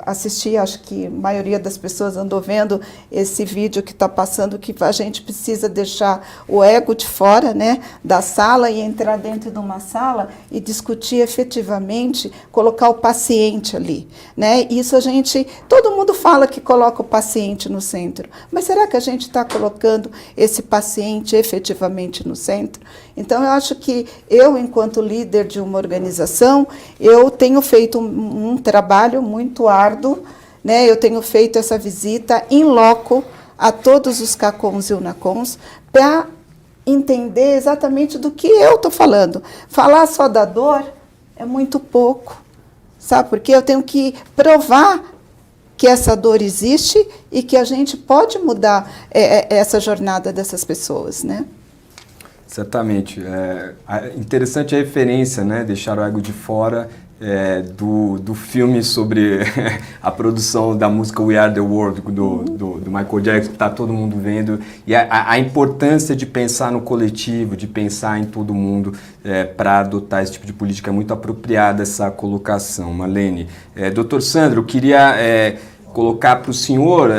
assisti, acho que a maioria das pessoas andou vendo esse vídeo que está passando, que a gente precisa deixar o ego de fora, né, da sala e entrar dentro de uma sala e discutir efetivamente, colocar o paciente ali, né? Isso todo mundo fala que coloca o paciente no centro, mas será que a gente está colocando esse paciente efetivamente no centro? Então, eu acho que eu, enquanto líder de uma organização, eu tenho feito um trabalho muito árduo, né? Eu tenho feito essa visita in loco a todos os CACONs e UNACONs para entender exatamente do que eu estou falando. Falar só da dor é muito pouco, sabe? Porque eu tenho que provar que essa dor existe e que a gente pode mudar essa jornada dessas pessoas, né? Certamente. Interessante a referência, né? Deixar o ego de fora do filme sobre a produção da música We Are The World, do Michael Jackson, que está todo mundo vendo, e a importância de pensar no coletivo, de pensar em todo mundo para adotar esse tipo de política. É muito apropriada essa colocação, Marlene. Dr. Sandro, eu queria colocar para o senhor,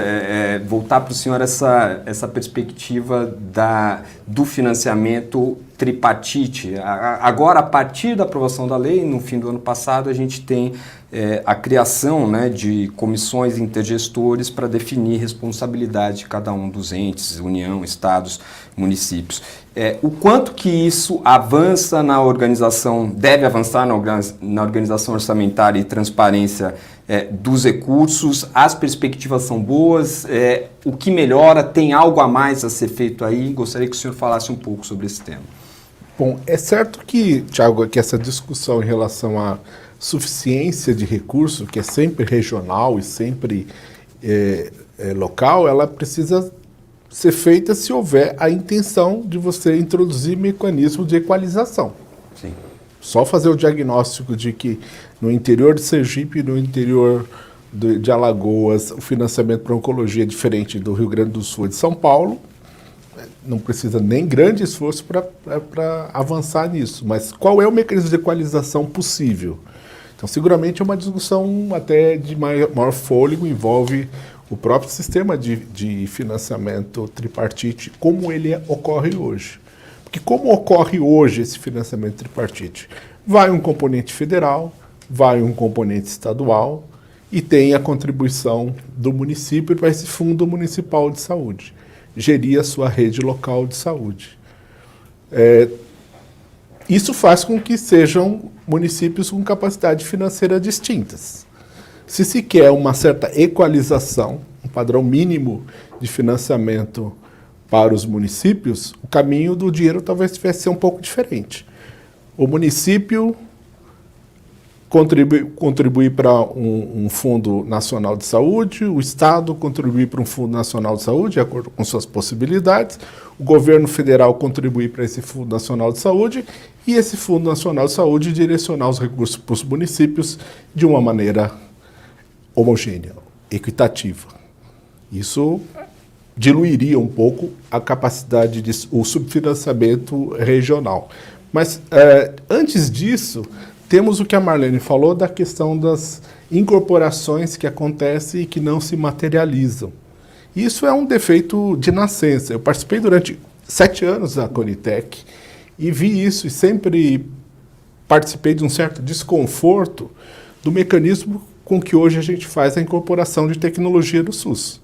voltar para o senhor essa perspectiva do financiamento tripartite. Agora, a partir da aprovação da lei, no fim do ano passado, a gente tem a criação, né, de comissões intergestores para definir responsabilidade de cada um dos entes, União, Estados, municípios. O quanto que isso avança na organização, deve avançar na organização orçamentária e transparência dos recursos, as perspectivas são boas, o que melhora, tem algo a mais a ser feito aí? Gostaria que o senhor falasse um pouco sobre esse tema. Bom, é certo que, Tiago, que essa discussão em relação à suficiência de recurso, que é sempre regional e sempre local, ela precisa ser feita se houver a intenção de você introduzir mecanismos de equalização. Sim. Só fazer o diagnóstico de que no interior de Sergipe e no interior de Alagoas o financiamento para oncologia é diferente do Rio Grande do Sul e de São Paulo, não precisa nem grande esforço para avançar nisso. Mas qual é o mecanismo de equalização possível? Então, seguramente é uma discussão até de maior fôlego, envolve o próprio sistema de financiamento tripartite, como ele ocorre hoje. Porque como ocorre hoje esse financiamento tripartite? Vai um componente federal, vai um componente estadual e tem a contribuição do município para esse Fundo Municipal de Saúde, gerir a sua rede local de saúde. Isso faz com que sejam municípios com capacidade financeira distintas. Se se quer uma certa equalização, um padrão mínimo de financiamento para os municípios, o caminho do dinheiro talvez tivesse ser um pouco diferente. O município contribuir para um Fundo Nacional de Saúde, o Estado contribuir para um Fundo Nacional de Saúde, de acordo com suas possibilidades, o governo federal contribuir para esse Fundo Nacional de Saúde e esse Fundo Nacional de Saúde direcionar os recursos para os municípios de uma maneira homogênea, equitativa. Isso diluiria um pouco a capacidade o subfinanciamento regional. Mas, antes disso, temos o que a Marlene falou da questão das incorporações que acontecem e que não se materializam. Isso é um defeito de nascença. Eu participei durante 7 anos da Conitec e vi isso e sempre participei de um certo desconforto do mecanismo com que hoje a gente faz a incorporação de tecnologia do SUS.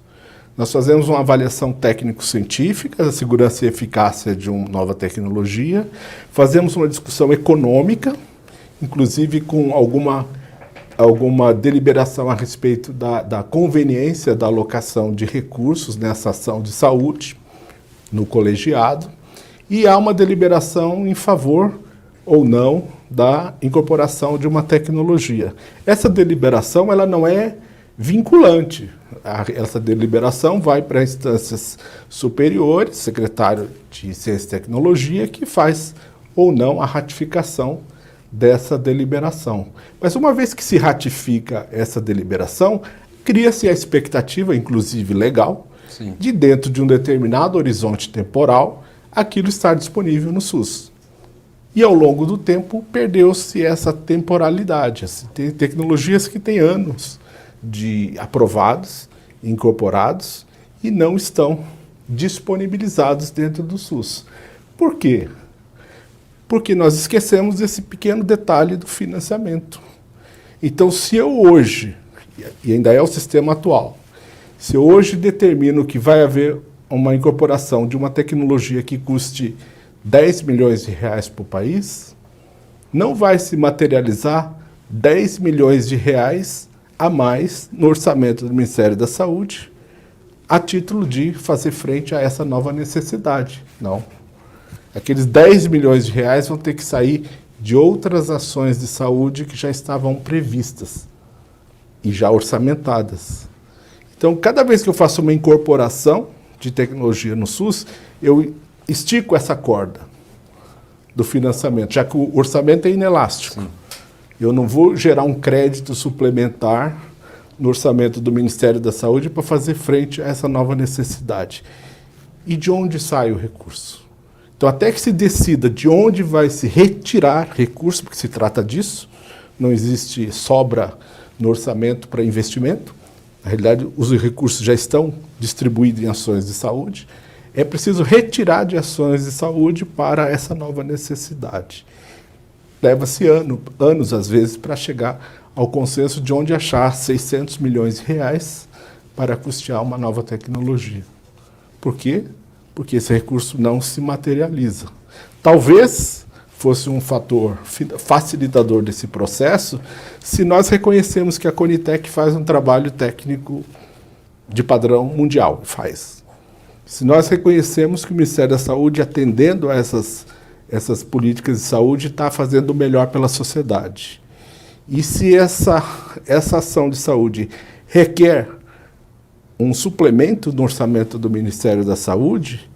Nós fazemos uma avaliação técnico-científica da segurança e eficácia de uma nova tecnologia, fazemos uma discussão econômica, inclusive com alguma deliberação a respeito da conveniência da alocação de recursos nessa ação de saúde no colegiado, e há uma deliberação em favor ou não da incorporação de uma tecnologia. Essa deliberação ela não é vinculante. Essa deliberação vai para instâncias superiores, secretário de Ciência e Tecnologia, que faz ou não a ratificação dessa deliberação. Mas uma vez que se ratifica essa deliberação, cria-se a expectativa, inclusive legal, Sim. de dentro de um determinado horizonte temporal, aquilo estar disponível no SUS. E ao longo do tempo perdeu-se essa temporalidade. Tem tecnologias que têm anos de aprovados, incorporados e não estão disponibilizados dentro do SUS. Por quê? Porque nós esquecemos esse pequeno detalhe do financiamento. Então, se eu hoje, e ainda é o sistema atual, se eu hoje determino que vai haver uma incorporação de uma tecnologia que custe 10 milhões de reais para o país, não vai se materializar 10 milhões de reais a mais no orçamento do Ministério da Saúde a título de fazer frente a essa nova necessidade. Não. Aqueles 10 milhões de reais vão ter que sair de outras ações de saúde que já estavam previstas e já orçamentadas. Então, cada vez que eu faço uma incorporação de tecnologia no SUS, eu estico essa corda do financiamento, já que o orçamento é inelástico. Sim. Eu não vou gerar um crédito suplementar no orçamento do Ministério da Saúde para fazer frente a essa nova necessidade. E de onde sai o recurso? Então, até que se decida de onde vai se retirar recurso, porque se trata disso, não existe sobra no orçamento para investimento. Na realidade, os recursos já estão distribuídos em ações de saúde. É preciso retirar de ações de saúde para essa nova necessidade. Leva-se anos, às vezes, para chegar ao consenso de onde achar 600 milhões de reais para custear uma nova tecnologia. Por quê? Porque esse recurso não se materializa. Talvez fosse um fator facilitador desse processo se nós reconhecemos que a Conitec faz um trabalho técnico de padrão mundial, faz. Se nós reconhecemos que o Ministério da Saúde, atendendo a essas políticas de saúde, está fazendo o melhor pela sociedade. E se essa ação de saúde requer um suplemento no orçamento do Ministério da Saúde,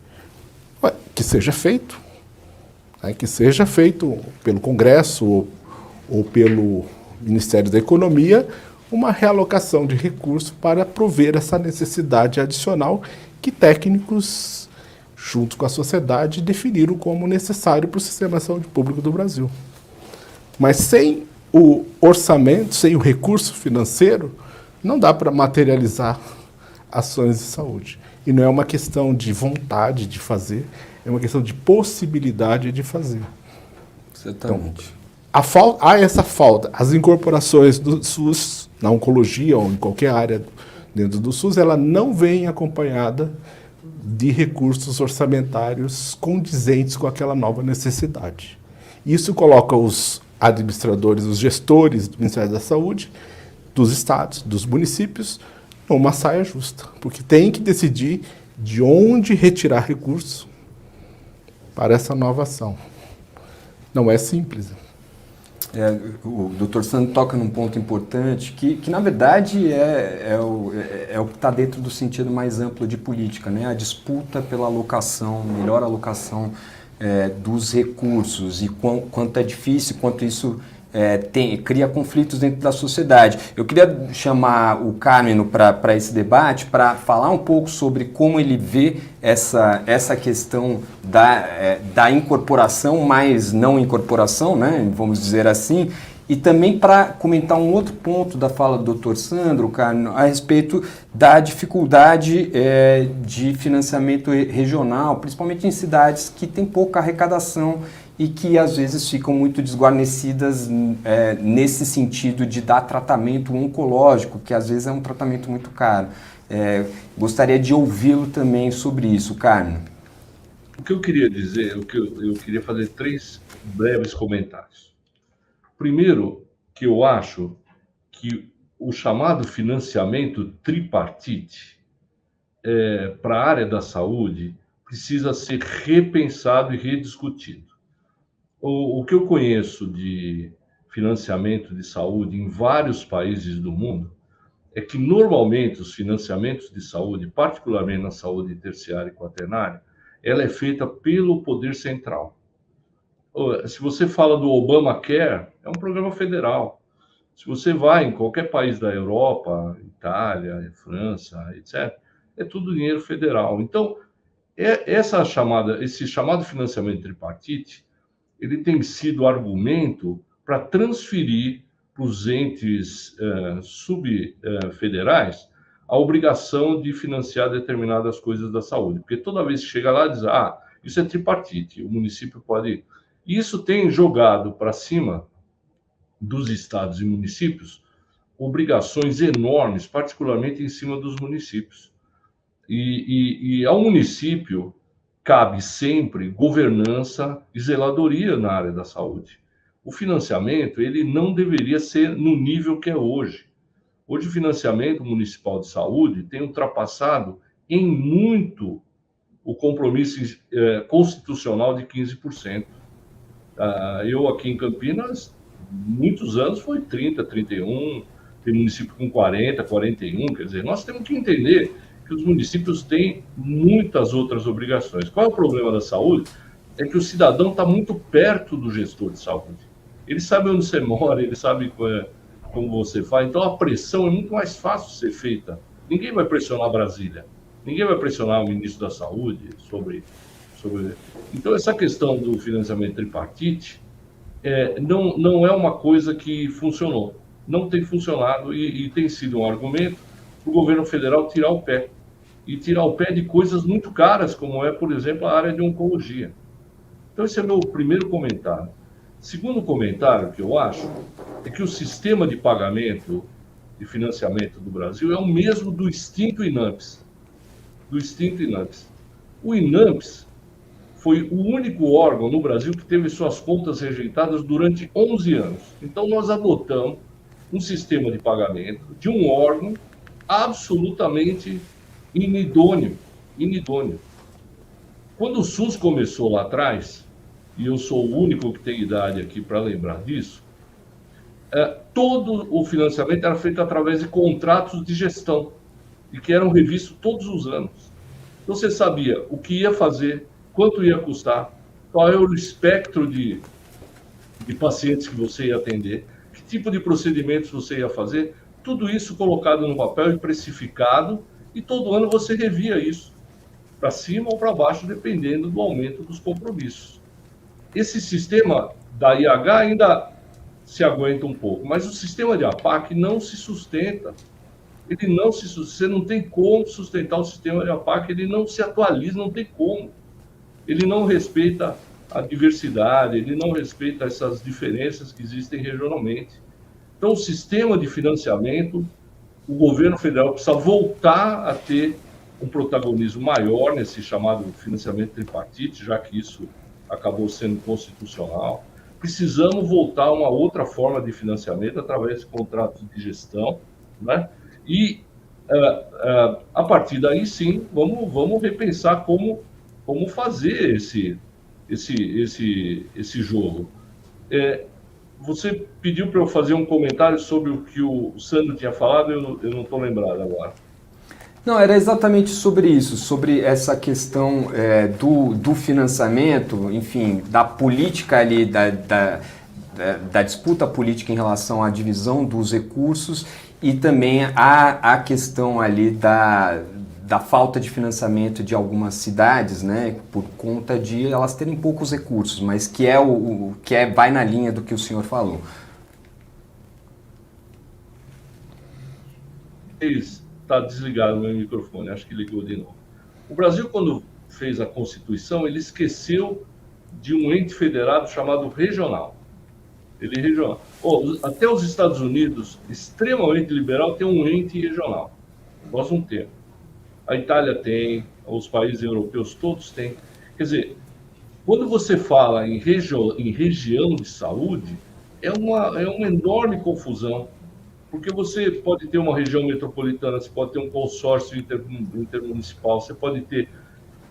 que seja feito. Que seja feito pelo Congresso ou pelo Ministério da Economia uma realocação de recursos para prover essa necessidade adicional que técnicos, junto com a sociedade, definiram como necessário para o sistema de saúde público do Brasil. Mas sem o orçamento, sem o recurso financeiro, não dá para materializar ações de saúde. E não é uma questão de vontade de fazer, é uma questão de possibilidade de fazer. Exatamente. Então, há essa falta. As incorporações do SUS, na oncologia ou em qualquer área dentro do SUS, ela não vem acompanhada de recursos orçamentários condizentes com aquela nova necessidade. Isso coloca os administradores, os gestores do Ministério da Saúde, dos estados, dos municípios, numa saia justa, porque tem que decidir de onde retirar recursos para essa nova ação. Não é simples. O Dr. Sandro toca num ponto importante que na verdade é o que está dentro do sentido mais amplo de política, né? A disputa pela alocação, melhor alocação dos recursos e quanto é difícil, quanto isso cria conflitos dentro da sociedade. Eu queria chamar o Carmeno para esse debate, para falar um pouco sobre como ele vê essa questão da incorporação, mais não incorporação, né, vamos dizer assim, e também para comentar um outro ponto da fala do Dr. Sandro, Carmeno, a respeito da dificuldade de financiamento regional, principalmente em cidades que têm pouca arrecadação e que às vezes ficam muito desguarnecidas nesse sentido de dar tratamento oncológico, que às vezes é um tratamento muito caro. Gostaria de ouvi-lo também sobre isso, Carmeno. O que eu queria dizer, eu queria fazer 3 breves comentários. Primeiro, que eu acho que o chamado financiamento tripartite para a área da saúde precisa ser repensado e rediscutido. O que eu conheço de financiamento de saúde em vários países do mundo é que, normalmente, os financiamentos de saúde, particularmente na saúde terciária e quaternária, ela é feita pelo poder central. Se você fala do Obamacare, é um programa federal. Se você vai em qualquer país da Europa, Itália, França, etc., é tudo dinheiro federal. Então, esse chamado financiamento tripartite, ele tem sido argumento para transferir para os entes subfederais a obrigação de financiar determinadas coisas da saúde. Porque toda vez que chega lá, diz, isso é tripartite, o município pode... Isso tem jogado para cima dos estados e municípios obrigações enormes, particularmente em cima dos municípios. E ao município cabe sempre governança e zeladoria na área da saúde. O financiamento, ele não deveria ser no nível que é hoje. Hoje, o financiamento municipal de saúde tem ultrapassado em muito o compromisso constitucional de 15%. Eu aqui em Campinas, muitos anos foi 30, 31, tem município com 40, 41, quer dizer, nós temos que entender que os municípios têm muitas outras obrigações. Qual é o problema da saúde? É que o cidadão está muito perto do gestor de saúde. Ele sabe onde você mora, ele sabe como você faz, então a pressão é muito mais fácil de ser feita. Ninguém vai pressionar Brasília, ninguém vai pressionar o ministro da Saúde sobre... Então, essa questão do financiamento tripartite não é uma coisa que funcionou. Não tem funcionado e tem sido um argumento para o governo federal tirar o pé e tirar o pé de coisas muito caras, como é, por exemplo, a área de oncologia. Então, esse é meu primeiro comentário. Segundo comentário que eu acho é que o sistema de pagamento e financiamento do Brasil é o mesmo do extinto INAMPS. O INAMPS foi o único órgão no Brasil que teve suas contas rejeitadas durante 11 anos. Então, nós adotamos um sistema de pagamento de um órgão absolutamente inidôneo. Quando o SUS começou lá atrás, e eu sou o único que tem idade aqui para lembrar disso, todo o financiamento era feito através de contratos de gestão, e que eram revistos todos os anos. Então, você sabia o que ia fazer, quanto ia custar, qual era o espectro de pacientes que você ia atender, que tipo de procedimentos você ia fazer, tudo isso colocado no papel e precificado, e todo ano você revia isso, para cima ou para baixo, dependendo do aumento dos compromissos. Esse sistema da IH ainda se aguenta um pouco, mas o sistema de APAC não se sustenta. Você não tem como sustentar o sistema de APAC, ele não se atualiza, não tem como. Ele não respeita a diversidade, ele não respeita essas diferenças que existem regionalmente. Então, o sistema de financiamento, o governo federal precisa voltar a ter um protagonismo maior nesse chamado financiamento tripartite, já que isso acabou sendo constitucional. Precisamos voltar a uma outra forma de financiamento através de contratos de gestão, né? E, a partir daí, sim, vamos repensar como fazer esse jogo. Você pediu para eu fazer um comentário sobre o que o Sandro tinha falado, eu não estou lembrado agora. Não, era exatamente sobre isso, sobre essa questão do financiamento, enfim, da política ali, da disputa política em relação à divisão dos recursos e também a questão ali da falta de financiamento de algumas cidades, né, por conta de elas terem poucos recursos, mas que vai na linha do que o senhor falou. Está desligado o meu microfone, acho que ligou de novo. O Brasil, quando fez a Constituição, ele esqueceu de um ente federado chamado regional. Regional. Até os Estados Unidos, extremamente liberal, tem um ente regional. Nós não temos. A Itália tem, os países europeus todos têm. Quer dizer, quando você fala em região de saúde, é uma enorme confusão. Porque você pode ter uma região metropolitana, você pode ter um consórcio intermunicipal, você pode ter...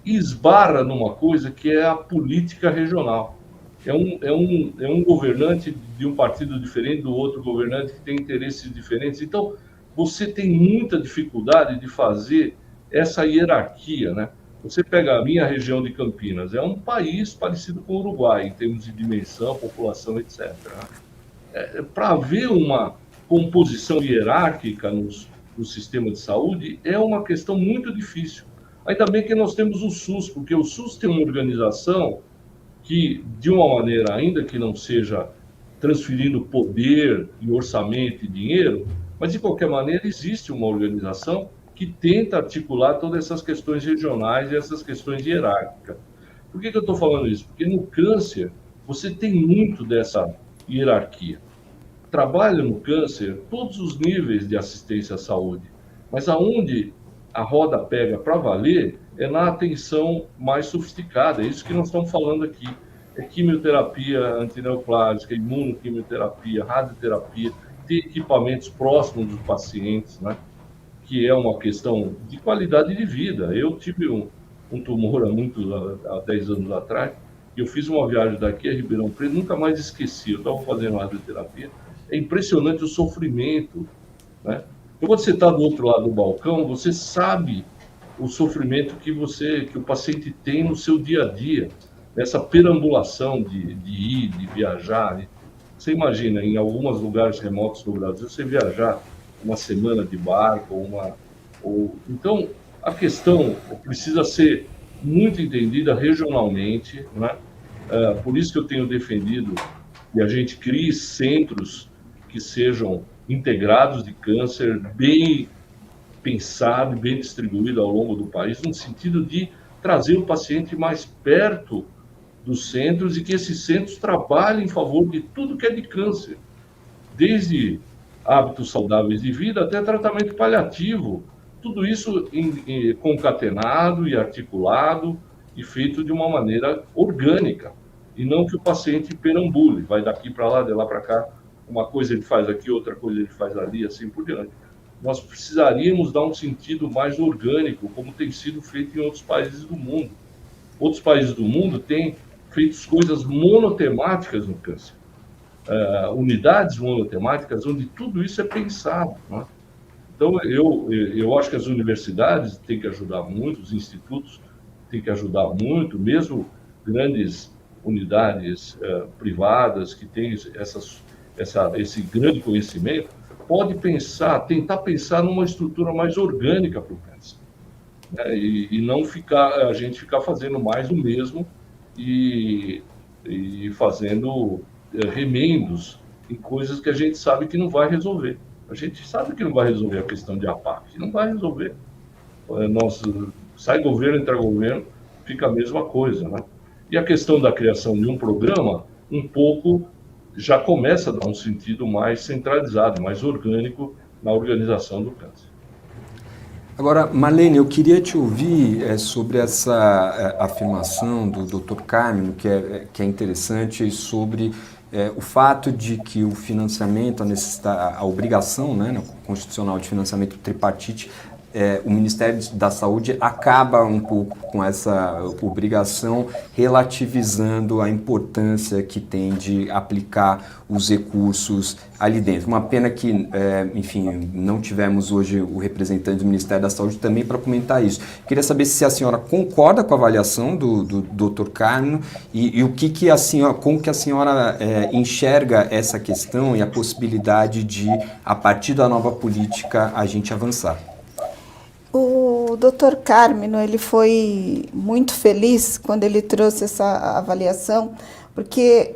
Esbarra numa coisa que é a política regional. É um governante de um partido diferente do outro governante que tem interesses diferentes. Então, você tem muita dificuldade de fazer essa hierarquia, né? Você pega a minha região de Campinas, é um país parecido com o Uruguai, em termos de dimensão, população, etc. Para haver uma composição hierárquica no sistema de saúde é uma questão muito difícil. Ainda bem que nós temos o SUS, porque o SUS tem uma organização que, de uma maneira, ainda que não seja transferindo poder e orçamento e dinheiro, mas, de qualquer maneira, existe uma organização que tenta articular todas essas questões regionais e essas questões hierárquicas. Por que eu estou falando isso? Porque no câncer, você tem muito dessa hierarquia. Trabalha no câncer todos os níveis de assistência à saúde, mas aonde a roda pega para valer é na atenção mais sofisticada. É isso que nós estamos falando aqui. É quimioterapia antineoplásica, imunoquimioterapia, radioterapia, ter equipamentos próximos dos pacientes, né? Que é uma questão de qualidade de vida. Eu tive um tumor há 10 anos atrás, e eu fiz uma viagem daqui a Ribeirão Preto, nunca mais esqueci, eu estava fazendo radioterapia. É impressionante o sofrimento, né? Então, quando você está do outro lado do balcão, você sabe o sofrimento que o paciente tem no seu dia a dia, nessa perambulação de ir, de viajar. Você imagina, em alguns lugares remotos do Brasil, você viajar uma semana de barco, Então, a questão precisa ser muito entendida regionalmente, né? Por isso que eu tenho defendido que a gente crie centros que sejam integrados de câncer, bem pensado e bem distribuído ao longo do país, no sentido de trazer o paciente mais perto dos centros e que esses centros trabalhem em favor de tudo que é de câncer, desde hábitos saudáveis de vida até tratamento paliativo, tudo isso concatenado e articulado e feito de uma maneira orgânica, e não que o paciente perambule, vai daqui para lá, de lá para cá, uma coisa ele faz aqui, outra coisa ele faz ali, assim por diante. Nós precisaríamos dar um sentido mais orgânico, como tem sido feito em outros países do mundo. Outros países do mundo têm feito coisas monotemáticas no câncer. Unidades monotemáticas, onde tudo isso é pensado. Né? Então, eu acho que as universidades têm que ajudar muito, os institutos têm que ajudar muito, mesmo grandes unidades privadas que têm esse grande conhecimento, pode tentar pensar numa estrutura mais orgânica para o câncer. Né? E não a gente ficar fazendo mais o mesmo e fazendo remendos em coisas que a gente sabe que não vai resolver. A gente sabe que não vai resolver a questão de APAC, não vai resolver. Sai governo, entra governo, fica a mesma coisa. Né? E a questão da criação de um programa, um pouco, já começa a dar um sentido mais centralizado, mais orgânico na organização do câncer. Agora, Marlene, eu queria te ouvir sobre essa afirmação do Dr. Carmino, que é interessante, sobre o fato de que o financiamento, a obrigação, né, constitucional de financiamento tripartite, o Ministério da Saúde acaba um pouco com essa obrigação, relativizando a importância que tem de aplicar os recursos ali dentro. Uma pena que, enfim, não tivemos hoje o representante do Ministério da Saúde também para comentar isso. Queria saber se a senhora concorda com a avaliação do Dr. Carmino e o que a senhora, como que a senhora enxerga essa questão e a possibilidade de, a partir da nova política, a gente avançar. O Dr. Carmino, ele foi muito feliz quando ele trouxe essa avaliação, porque,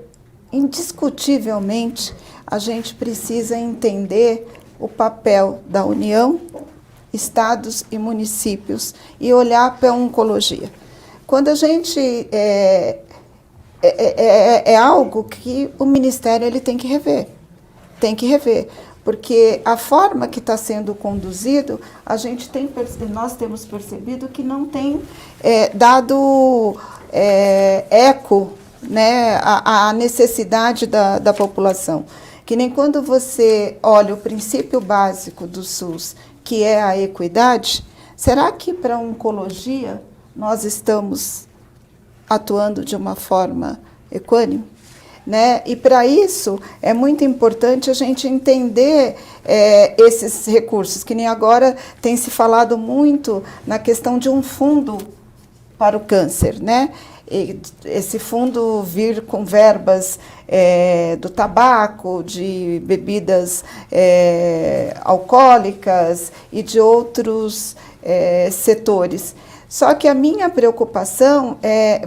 indiscutivelmente, a gente precisa entender o papel da União, estados e municípios e olhar para a oncologia. Quando a gente... É algo que o Ministério ele tem que rever. Porque a forma que está sendo conduzido, nós temos percebido que não tem dado eco, né, à necessidade da população. Que nem quando você olha o princípio básico do SUS, que é a equidade, será que para a oncologia nós estamos atuando de uma forma equânime? Né? E para isso é muito importante a gente entender esses recursos, que nem agora tem se falado muito na questão de um fundo para o câncer, né? E esse fundo vir com verbas do tabaco, de bebidas alcoólicas e de outros setores. Só que a minha preocupação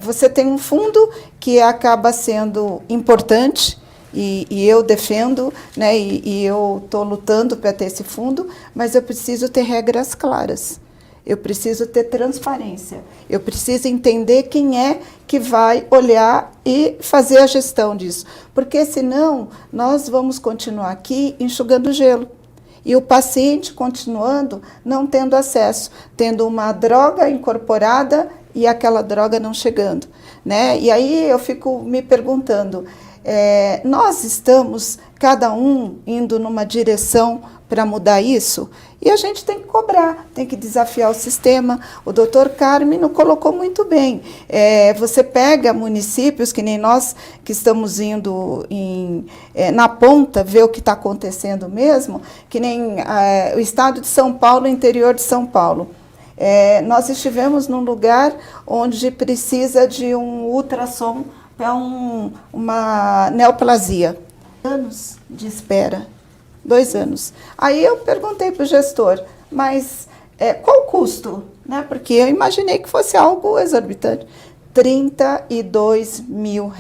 você tem um fundo que acaba sendo importante, e eu defendo, né, e eu estou lutando para ter esse fundo, mas eu preciso ter regras claras, eu preciso ter transparência, eu preciso entender quem é que vai olhar e fazer a gestão disso, porque senão nós vamos continuar aqui enxugando gelo. E o paciente continuando não tendo acesso, tendo uma droga incorporada e aquela droga não chegando. Né? E aí eu fico me perguntando, nós estamos, cada um, indo numa direção para mudar isso? E a gente tem que cobrar, tem que desafiar o sistema. O Dr. Carmino colocou muito bem. Você pega municípios, que nem nós, que estamos indo na ponta, ver o que está acontecendo mesmo, que nem o estado de São Paulo, o interior de São Paulo. Nós estivemos num lugar onde precisa de um ultrassom para uma neoplasia. Anos de espera. 2 anos. Aí eu perguntei para o gestor, mas qual o custo? Né? Porque eu imaginei que fosse algo exorbitante. R$ 32 mil.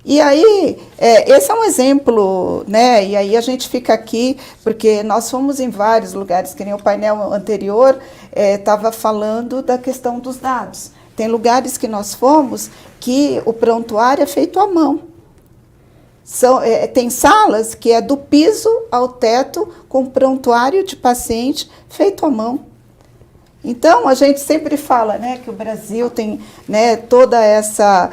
E aí, esse é um exemplo, né? E aí a gente fica aqui, porque nós fomos em vários lugares, que nem o painel anterior estava falando da questão dos dados. Tem lugares que nós fomos que o prontuário é feito à mão. Tem salas que é do piso ao teto, com prontuário de paciente feito à mão. Então, a gente sempre fala, né, que o Brasil tem, né, toda essa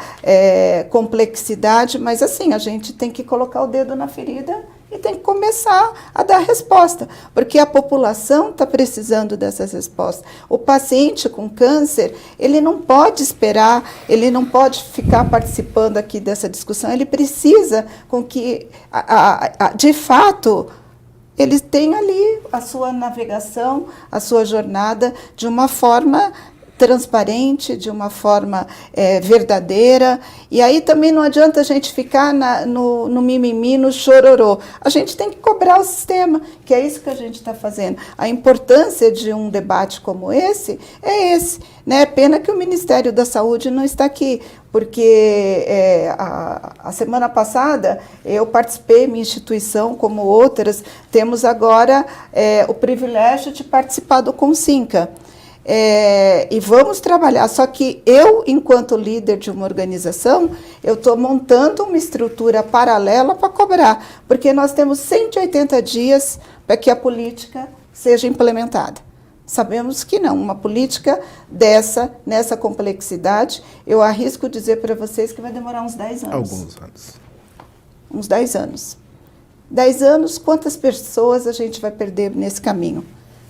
complexidade, mas assim, a gente tem que colocar o dedo na ferida e tem que começar a dar resposta, porque a população está precisando dessas respostas. O paciente com câncer, ele não pode esperar, ele não pode ficar participando aqui dessa discussão, ele precisa com que, de fato, eles têm ali a sua navegação, a sua jornada de uma forma transparente, de uma forma verdadeira. E aí também não adianta a gente ficar no mimimi, no chororô. A gente tem que cobrar o sistema, que é isso que a gente está fazendo. A importância de um debate como esse é esse. Né? Pena que o Ministério da Saúde não está aqui, porque a semana passada eu participei, minha instituição, como outras, temos agora o privilégio de participar do Consinca. E vamos trabalhar, só que eu, enquanto líder de uma organização, eu estou montando uma estrutura paralela para cobrar, porque nós temos 180 dias para que a política seja implementada. Sabemos que não, uma política nessa complexidade, eu arrisco dizer para vocês que vai demorar uns 10 anos. Alguns anos. Uns 10 anos. 10 anos, quantas pessoas a gente vai perder nesse caminho?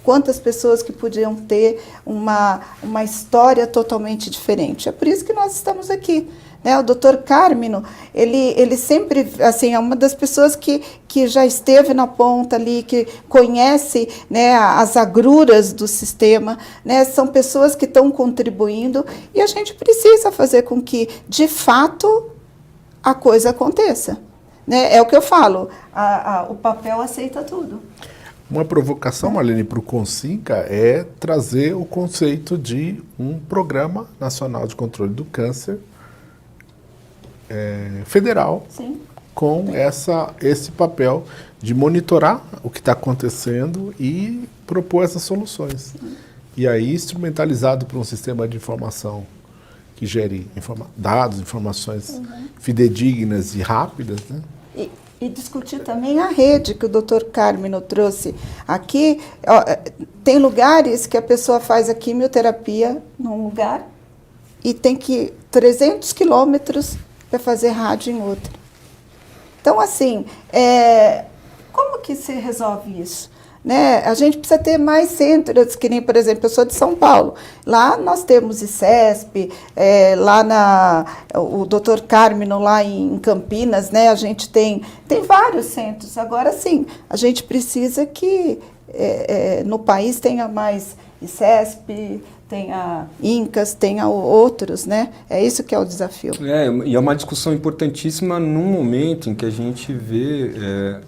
Quantas pessoas que podiam ter uma história totalmente diferente. É por isso que nós estamos aqui. Né? O Dr. Carmino, ele sempre assim, é uma das pessoas que já esteve na ponta ali, que conhece, né, as agruras do sistema. Né? São pessoas que estão contribuindo e a gente precisa fazer com que, de fato, a coisa aconteça. Né? É o que eu falo, o papel aceita tudo. Uma provocação, Marlene, para o Consinca é trazer o conceito de um Programa Nacional de Controle do Câncer federal. Sim. Com esse papel de monitorar o que está acontecendo e propor essas soluções. E aí, instrumentalizado por um sistema de informação que gere dados, informações fidedignas e rápidas, né? E discutir também a rede que o Dr. Carmino trouxe aqui. Tem lugares que a pessoa faz a quimioterapia num lugar e tem que 300 quilômetros para fazer rádio em outro. Então, assim, como que se resolve isso? Né? A gente precisa ter mais centros, que nem, por exemplo, eu sou de São Paulo. Lá nós temos ICESP, o Dr. Carmino lá em Campinas, né? A gente tem vários centros. Agora, sim, a gente precisa que no país tenha mais ICESP, tenha INCAS, tenha outros, né? É isso que é o desafio. E é uma discussão importantíssima num momento em que a gente vê,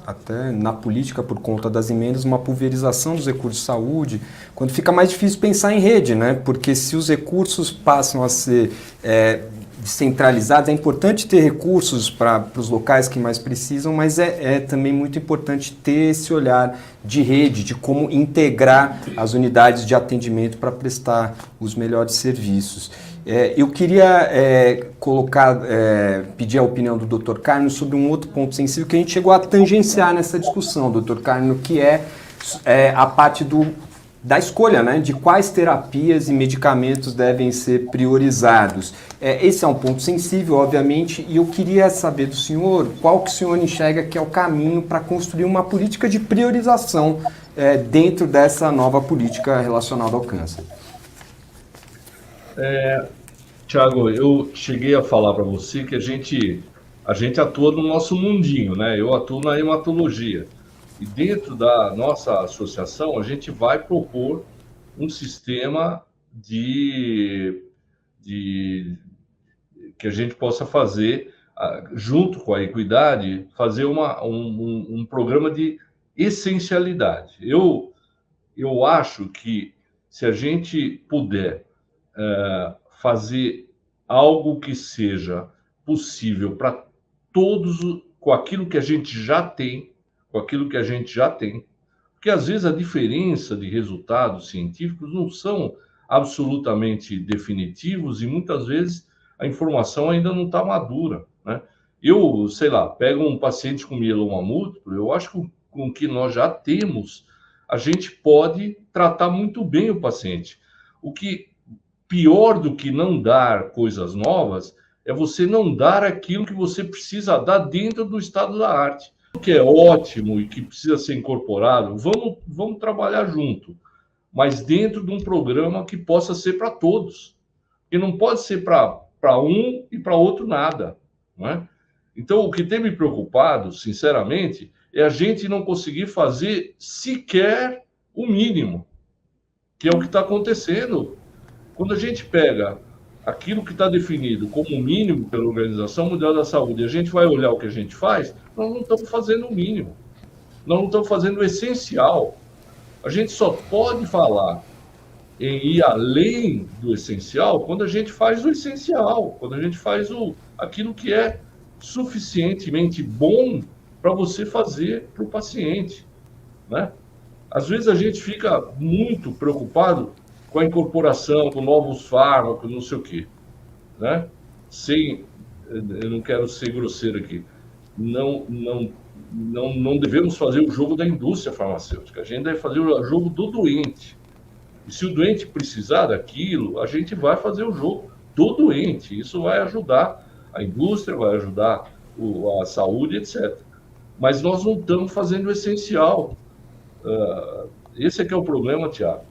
até na política, por conta das emendas, uma pulverização dos recursos de saúde, quando fica mais difícil pensar em rede, né? Porque se os recursos passam a ser descentralizados, é importante ter recursos para os locais que mais precisam, mas é também muito importante ter esse olhar de rede, de como integrar as unidades de atendimento para prestar os melhores serviços. Eu queria pedir a opinião do Dr. Carmino sobre um outro ponto sensível que a gente chegou a tangenciar nessa discussão, Dr. Carmino, que é a parte da escolha, né, de quais terapias e medicamentos devem ser priorizados. Esse é um ponto sensível, obviamente, e eu queria saber do senhor qual que o senhor enxerga que é o caminho para construir uma política de priorização dentro dessa nova política relacionada ao câncer. Tiago, eu cheguei a falar para você que a gente atua no nosso mundinho, né? Eu atuo na hematologia. E dentro da nossa associação, a gente vai propor um sistema que a gente possa fazer, junto com a equidade, fazer um programa de essencialidade. Eu acho que se a gente puder fazer algo que seja possível para com aquilo que a gente já tem, porque às vezes a diferença de resultados científicos não são absolutamente definitivos e muitas vezes a informação ainda não está madura, né? Eu, sei lá, pego um paciente com mieloma múltiplo, eu acho que com o que nós já temos, a gente pode tratar muito bem o paciente. O que pior do que não dar coisas novas é você não dar aquilo que você precisa dar dentro do estado da arte. O que é ótimo e que precisa ser incorporado, vamos trabalhar junto, mas dentro de um programa que possa ser para todos. E não pode ser para um e para outro nada, não é? Então, o que tem me preocupado, sinceramente, é a gente não conseguir fazer sequer o mínimo, que é o que está acontecendo. Quando a gente pega aquilo que está definido como o mínimo pela Organização Mundial da Saúde, e a gente vai olhar o que a gente faz, nós não estamos fazendo o mínimo. Nós não estamos fazendo o essencial. A gente só pode falar em ir além do essencial quando a gente faz o essencial, quando a gente faz aquilo que é suficientemente bom para você fazer para o paciente, né? Às vezes a gente fica muito preocupado com a incorporação, com novos fármacos, não sei o quê, né? Eu não quero ser grosseiro aqui, não devemos fazer o jogo da indústria farmacêutica, a gente deve fazer o jogo do doente. E se o doente precisar daquilo, a gente vai fazer o jogo do doente. Isso vai ajudar a indústria, vai ajudar a saúde, etc. Mas nós não estamos fazendo o essencial. Esse é que é o problema, Tiago.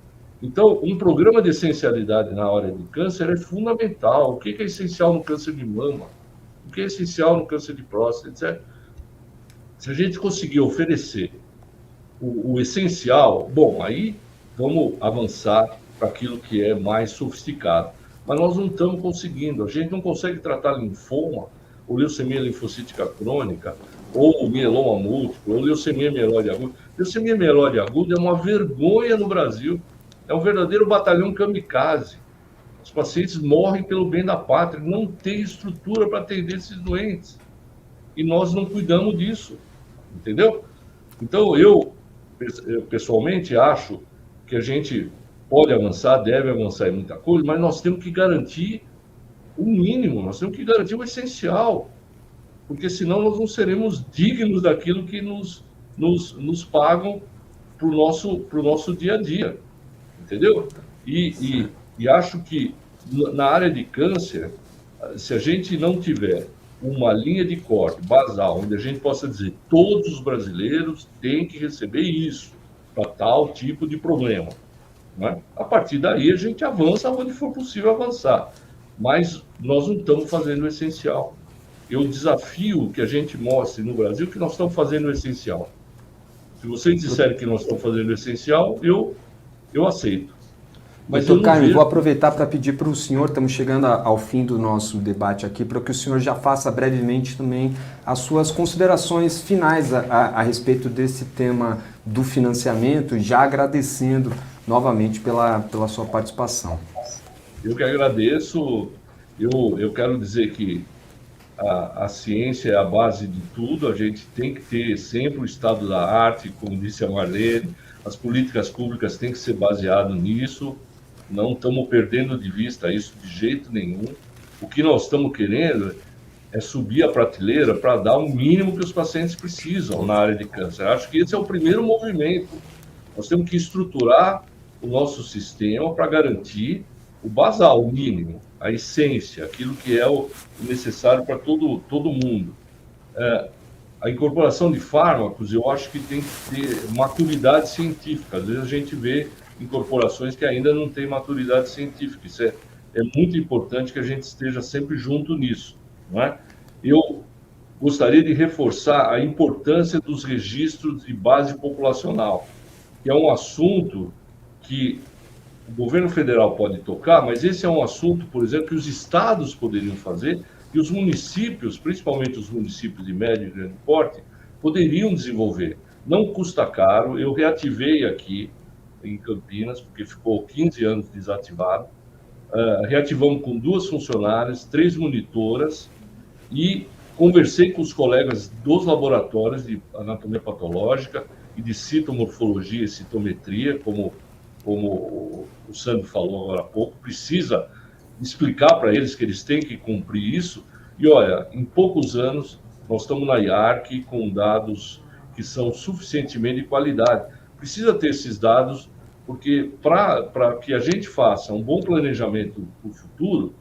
Então, um programa de essencialidade na área de câncer é fundamental. O que é essencial no câncer de mama? O que é essencial no câncer de próstata, etc. Se a gente conseguir oferecer o essencial, bom, aí vamos avançar para aquilo que é mais sofisticado. Mas nós não estamos conseguindo. A gente não consegue tratar linfoma, ou leucemia linfocítica crônica, ou mieloma múltiplo, ou leucemia mieloide aguda. Leucemia mieloide aguda é uma vergonha no Brasil. É um verdadeiro batalhão kamikaze. Os pacientes morrem pelo bem da pátria. Não tem estrutura para atender esses doentes. E nós não cuidamos disso. Entendeu? Então, eu pessoalmente acho que a gente pode avançar, deve avançar em muita coisa, mas nós temos que garantir o mínimo, nós temos que garantir o essencial, porque senão nós não seremos dignos daquilo que nos pagam para o nosso dia a dia, entendeu? E acho que na área de câncer, se a gente não tiver uma linha de corte basal, onde a gente possa dizer todos os brasileiros têm que receber isso, para tal tipo de problema, né? A partir daí a gente avança onde for possível avançar, mas nós não estamos fazendo o essencial. Eu desafio que a gente mostre no Brasil que nós estamos fazendo o essencial. Se vocês disserem que nós estamos fazendo o essencial, eu aceito. Mas doutor Carmen, vou aproveitar para pedir para o senhor, estamos chegando ao fim do nosso debate aqui, para que o senhor já faça brevemente também as suas considerações finais a respeito desse tema do financiamento, já agradecendo novamente pela sua participação. Eu que agradeço. Eu quero dizer que a ciência é a base de tudo, a gente tem que ter sempre o estado da arte, como disse a Marlene, as políticas públicas têm que ser baseadas nisso. Não estamos perdendo de vista isso de jeito nenhum. O que nós estamos querendo é subir a prateleira para dar o mínimo que os pacientes precisam na área de câncer. Acho que esse é o primeiro movimento. Nós temos que estruturar o nosso sistema para garantir o basal, o mínimo, a essência, aquilo que é o necessário para todo mundo. A incorporação de fármacos, eu acho que tem que ter maturidade científica. Às vezes a gente vê incorporações que ainda não têm maturidade científica. Isso é muito importante que a gente esteja sempre junto nisso, não é? Eu gostaria de reforçar a importância dos registros de base populacional, que é um assunto que o governo federal pode tocar, mas esse é um assunto, por exemplo, que os estados poderiam fazer e os municípios, principalmente os municípios de médio e grande porte, poderiam desenvolver. Não custa caro, eu reativei aqui em Campinas, porque ficou 15 anos desativado. Reativamos com 2 funcionárias, 3 monitoras, e Conversei com os colegas dos laboratórios de anatomia patológica e de citomorfologia e citometria, como o Sandro falou agora há pouco, precisa explicar para eles que eles têm que cumprir isso. E olha, em poucos anos, nós estamos na IARC com dados que são suficientemente de qualidade. Precisa ter esses dados, porque para que a gente faça um bom planejamento para o futuro,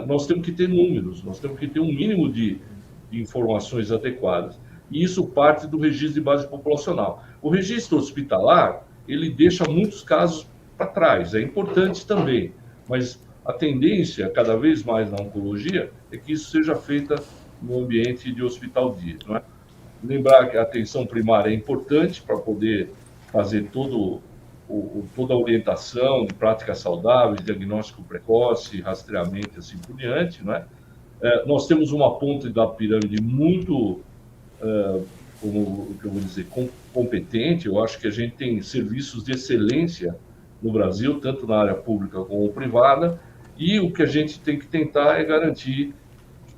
nós temos que ter números, nós temos que ter um mínimo de informações adequadas. E isso parte do registro de base populacional. O registro hospitalar, ele deixa muitos casos para trás, é importante também, mas a tendência, cada vez mais na oncologia, é que isso seja feito no ambiente de hospital-dia, não é? Lembrar que a atenção primária é importante para poder fazer toda a orientação de práticas saudáveis, diagnóstico precoce, rastreamento e assim por diante, não é? Nós temos uma ponta da pirâmide muito, como eu vou dizer, competente. Eu acho que a gente tem serviços de excelência no Brasil, tanto na área pública como privada, e o que a gente tem que tentar é garantir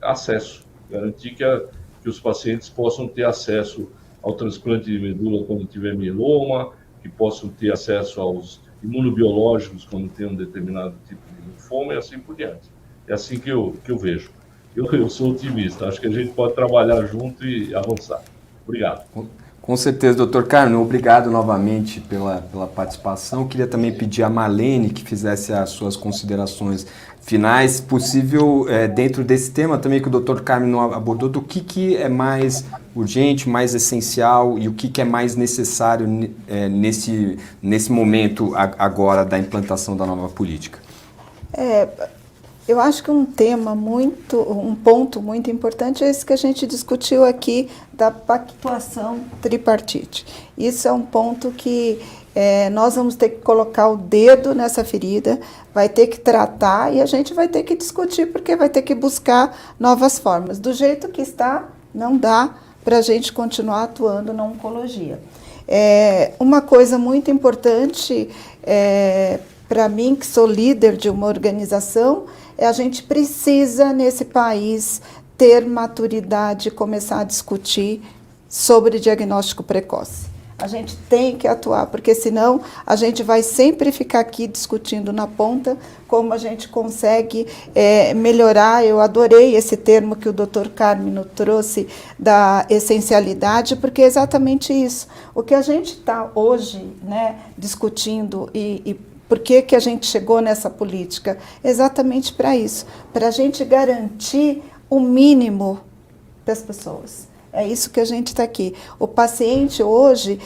acesso, garantir que os pacientes possam ter acesso ao transplante de medula quando tiver mieloma, que possam ter acesso aos imunobiológicos quando tem um determinado tipo de linfoma e assim por diante. É assim que eu vejo. Eu sou otimista, acho que a gente pode trabalhar junto e avançar. Obrigado. Com certeza, doutor Carmen, obrigado novamente pela participação. Queria também pedir a Marlene que fizesse as suas considerações finais, possível dentro desse tema também que o doutor Carmen não abordou, do que é mais urgente, mais essencial e o que é mais necessário nesse momento agora da implantação da nova política. Eu acho que um ponto muito importante é esse que a gente discutiu aqui da pactuação tripartite. Isso é um ponto que nós vamos ter que colocar o dedo nessa ferida, vai ter que tratar e a gente vai ter que discutir, porque vai ter que buscar novas formas. Do jeito que está, não dá para a gente continuar atuando na oncologia. Uma coisa muito importante para mim, que sou líder de uma organização, a gente precisa, nesse país, ter maturidade e começar a discutir sobre diagnóstico precoce. A gente tem que atuar, porque senão a gente vai sempre ficar aqui discutindo na ponta como a gente consegue melhorar. Eu adorei esse termo que o Dr. Carmen trouxe da essencialidade, porque é exatamente isso. O que a gente está hoje, né, discutindo e por que a gente chegou nessa política? Exatamente para isso, para a gente garantir o mínimo das pessoas. É isso que a gente está aqui. O paciente hoje,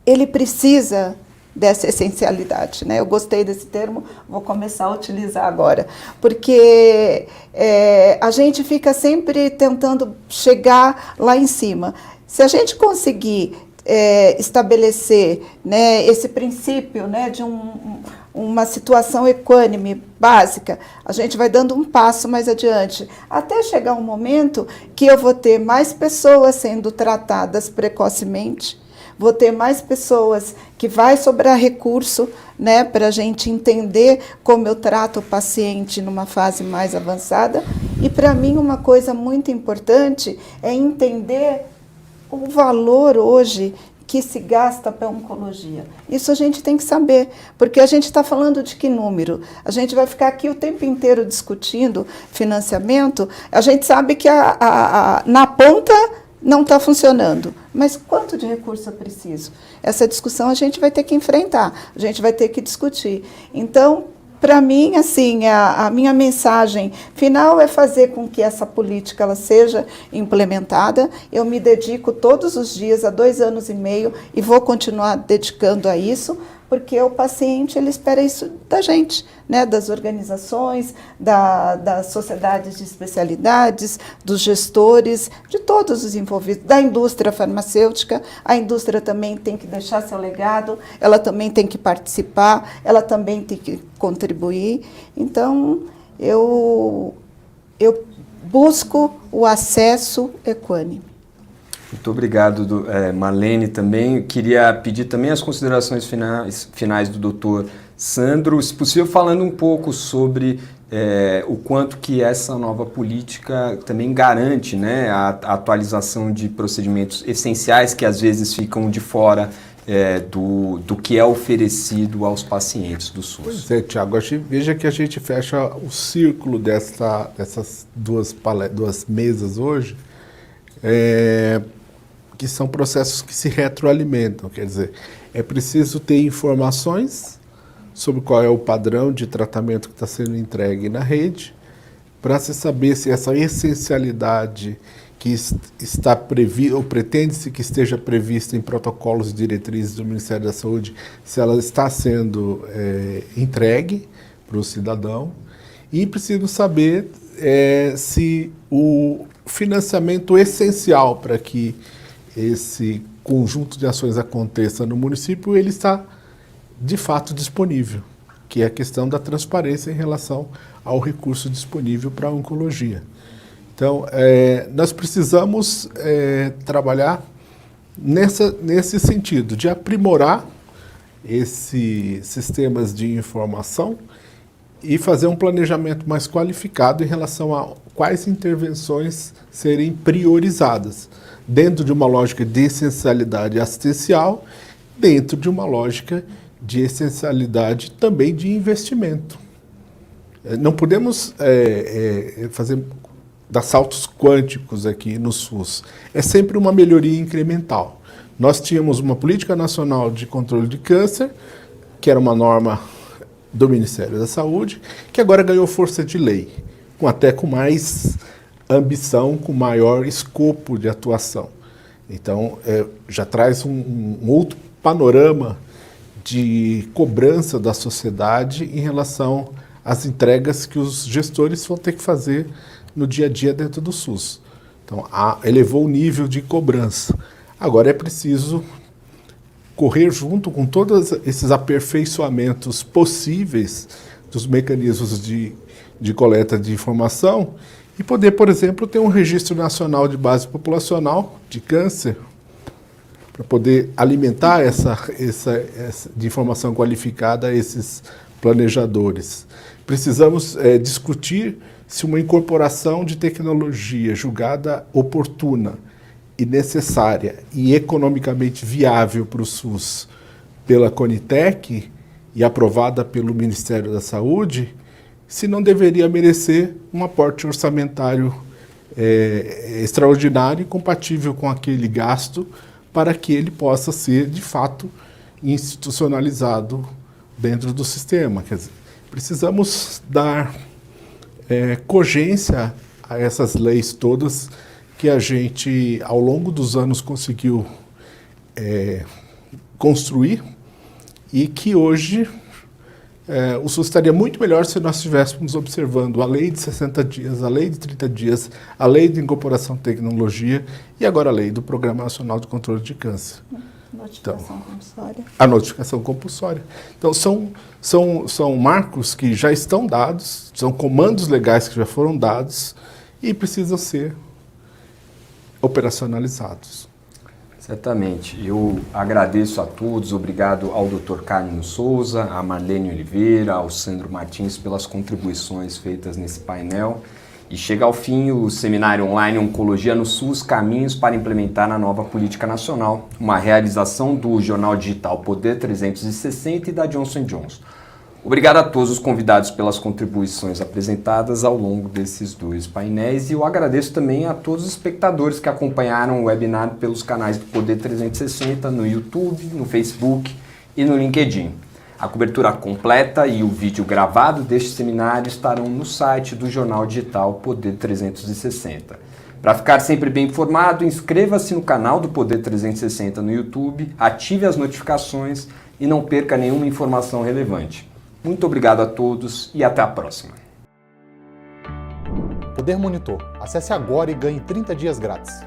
ele precisa dessa essencialidade, né? Eu gostei desse termo, vou começar a utilizar agora, porque a gente fica sempre tentando chegar lá em cima. Se a gente conseguir estabelecer, né, esse princípio, né, de uma situação equânime básica, a gente vai dando um passo mais adiante, até chegar um momento que eu vou ter mais pessoas sendo tratadas precocemente, vou ter mais pessoas que vai sobrar recurso, né, para a gente entender como eu trato o paciente numa fase mais avançada. E para mim uma coisa muito importante é entender o valor hoje que se gasta para a oncologia. Isso a gente tem que saber, porque a gente está falando de que número? A gente vai ficar aqui o tempo inteiro discutindo financiamento, a gente sabe que na ponta não está funcionando, mas quanto de recurso eu preciso? Essa discussão a gente vai ter que enfrentar, a gente vai ter que discutir. Então, para mim, assim, a minha mensagem final é fazer com que essa política ela seja implementada. Eu me dedico todos os dias, há 2 anos e meio, e vou continuar dedicando a isso, porque o paciente ele espera isso da gente, né? Das organizações, das sociedades de especialidades, dos gestores, de todos os envolvidos, da indústria farmacêutica. A indústria também tem que deixar seu legado, ela também tem que participar, ela também tem que contribuir. Então, eu busco o acesso equânime. Muito obrigado, Marlene, também. Eu queria pedir também as considerações finais do doutor Sandro, se possível falando um pouco sobre o quanto que essa nova política também garante, né, a atualização de procedimentos essenciais que às vezes ficam de fora do que é oferecido aos pacientes do SUS. Pois é, Tiago, veja que a gente fecha o círculo dessas duas mesas hoje, que são processos que se retroalimentam, quer dizer, é preciso ter informações sobre qual é o padrão de tratamento que está sendo entregue na rede, para se saber se essa essencialidade que está prevista, ou pretende-se que esteja prevista em protocolos e diretrizes do Ministério da Saúde, se ela está sendo entregue para o cidadão, e preciso saber se o financiamento essencial para que esse conjunto de ações aconteça no município, ele está de fato disponível, que é a questão da transparência em relação ao recurso disponível para a oncologia. Então, nós precisamos trabalhar nesse sentido, de aprimorar esses sistemas de informação e fazer um planejamento mais qualificado em relação a quais intervenções serem priorizadas, dentro de uma lógica de essencialidade assistencial, dentro de uma lógica de essencialidade também de investimento. Não podemos dar saltos quânticos aqui no SUS. É sempre uma melhoria incremental. Nós tínhamos uma Política Nacional de Controle de Câncer, que era uma norma do Ministério da Saúde, que agora ganhou força de lei, com mais ambição, com maior escopo de atuação. Então, já traz um outro panorama de cobrança da sociedade em relação às entregas que os gestores vão ter que fazer no dia a dia dentro do SUS. Então, elevou o nível de cobrança. Agora é preciso correr junto com todos esses aperfeiçoamentos possíveis dos mecanismos de coleta de informação e poder, por exemplo, ter um registro nacional de base populacional de câncer, para poder alimentar essa de informação qualificada a esses planejadores. Precisamos discutir se uma incorporação de tecnologia julgada oportuna e necessária e economicamente viável para o SUS pela Conitec e aprovada pelo Ministério da Saúde, se não deveria merecer um aporte orçamentário extraordinário e compatível com aquele gasto, para que ele possa ser, de fato, institucionalizado dentro do sistema. Quer dizer, precisamos dar cogência a essas leis todas que a gente, ao longo dos anos, conseguiu construir e que hoje o SUS estaria muito melhor se nós estivéssemos observando a lei de 60 dias, a lei de 30 dias, a lei de incorporação de tecnologia e agora a lei do Programa Nacional de Controle de Câncer. Notificação compulsória. A notificação compulsória. Então, são marcos que já estão dados, são comandos legais que já foram dados e precisam ser operacionalizados. Certamente. Eu agradeço a todos, obrigado ao Dr. Carlos Souza, a Marlene Oliveira, ao Sandro Martins pelas contribuições feitas nesse painel. E chega ao fim o seminário online Oncologia no SUS, Caminhos para implementar a nova política nacional, uma realização do jornal digital Poder 360 e da Johnson & Johnson. Obrigado a todos os convidados pelas contribuições apresentadas ao longo desses dois painéis e eu agradeço também a todos os espectadores que acompanharam o webinar pelos canais do Poder 360 no YouTube, no Facebook e no LinkedIn. A cobertura completa e o vídeo gravado deste seminário estarão no site do jornal digital Poder 360. Para ficar sempre bem informado, inscreva-se no canal do Poder 360 no YouTube, ative as notificações e não perca nenhuma informação relevante. Muito obrigado a todos e até a próxima. Poder Monitor. Acesse agora e ganhe 30 dias grátis.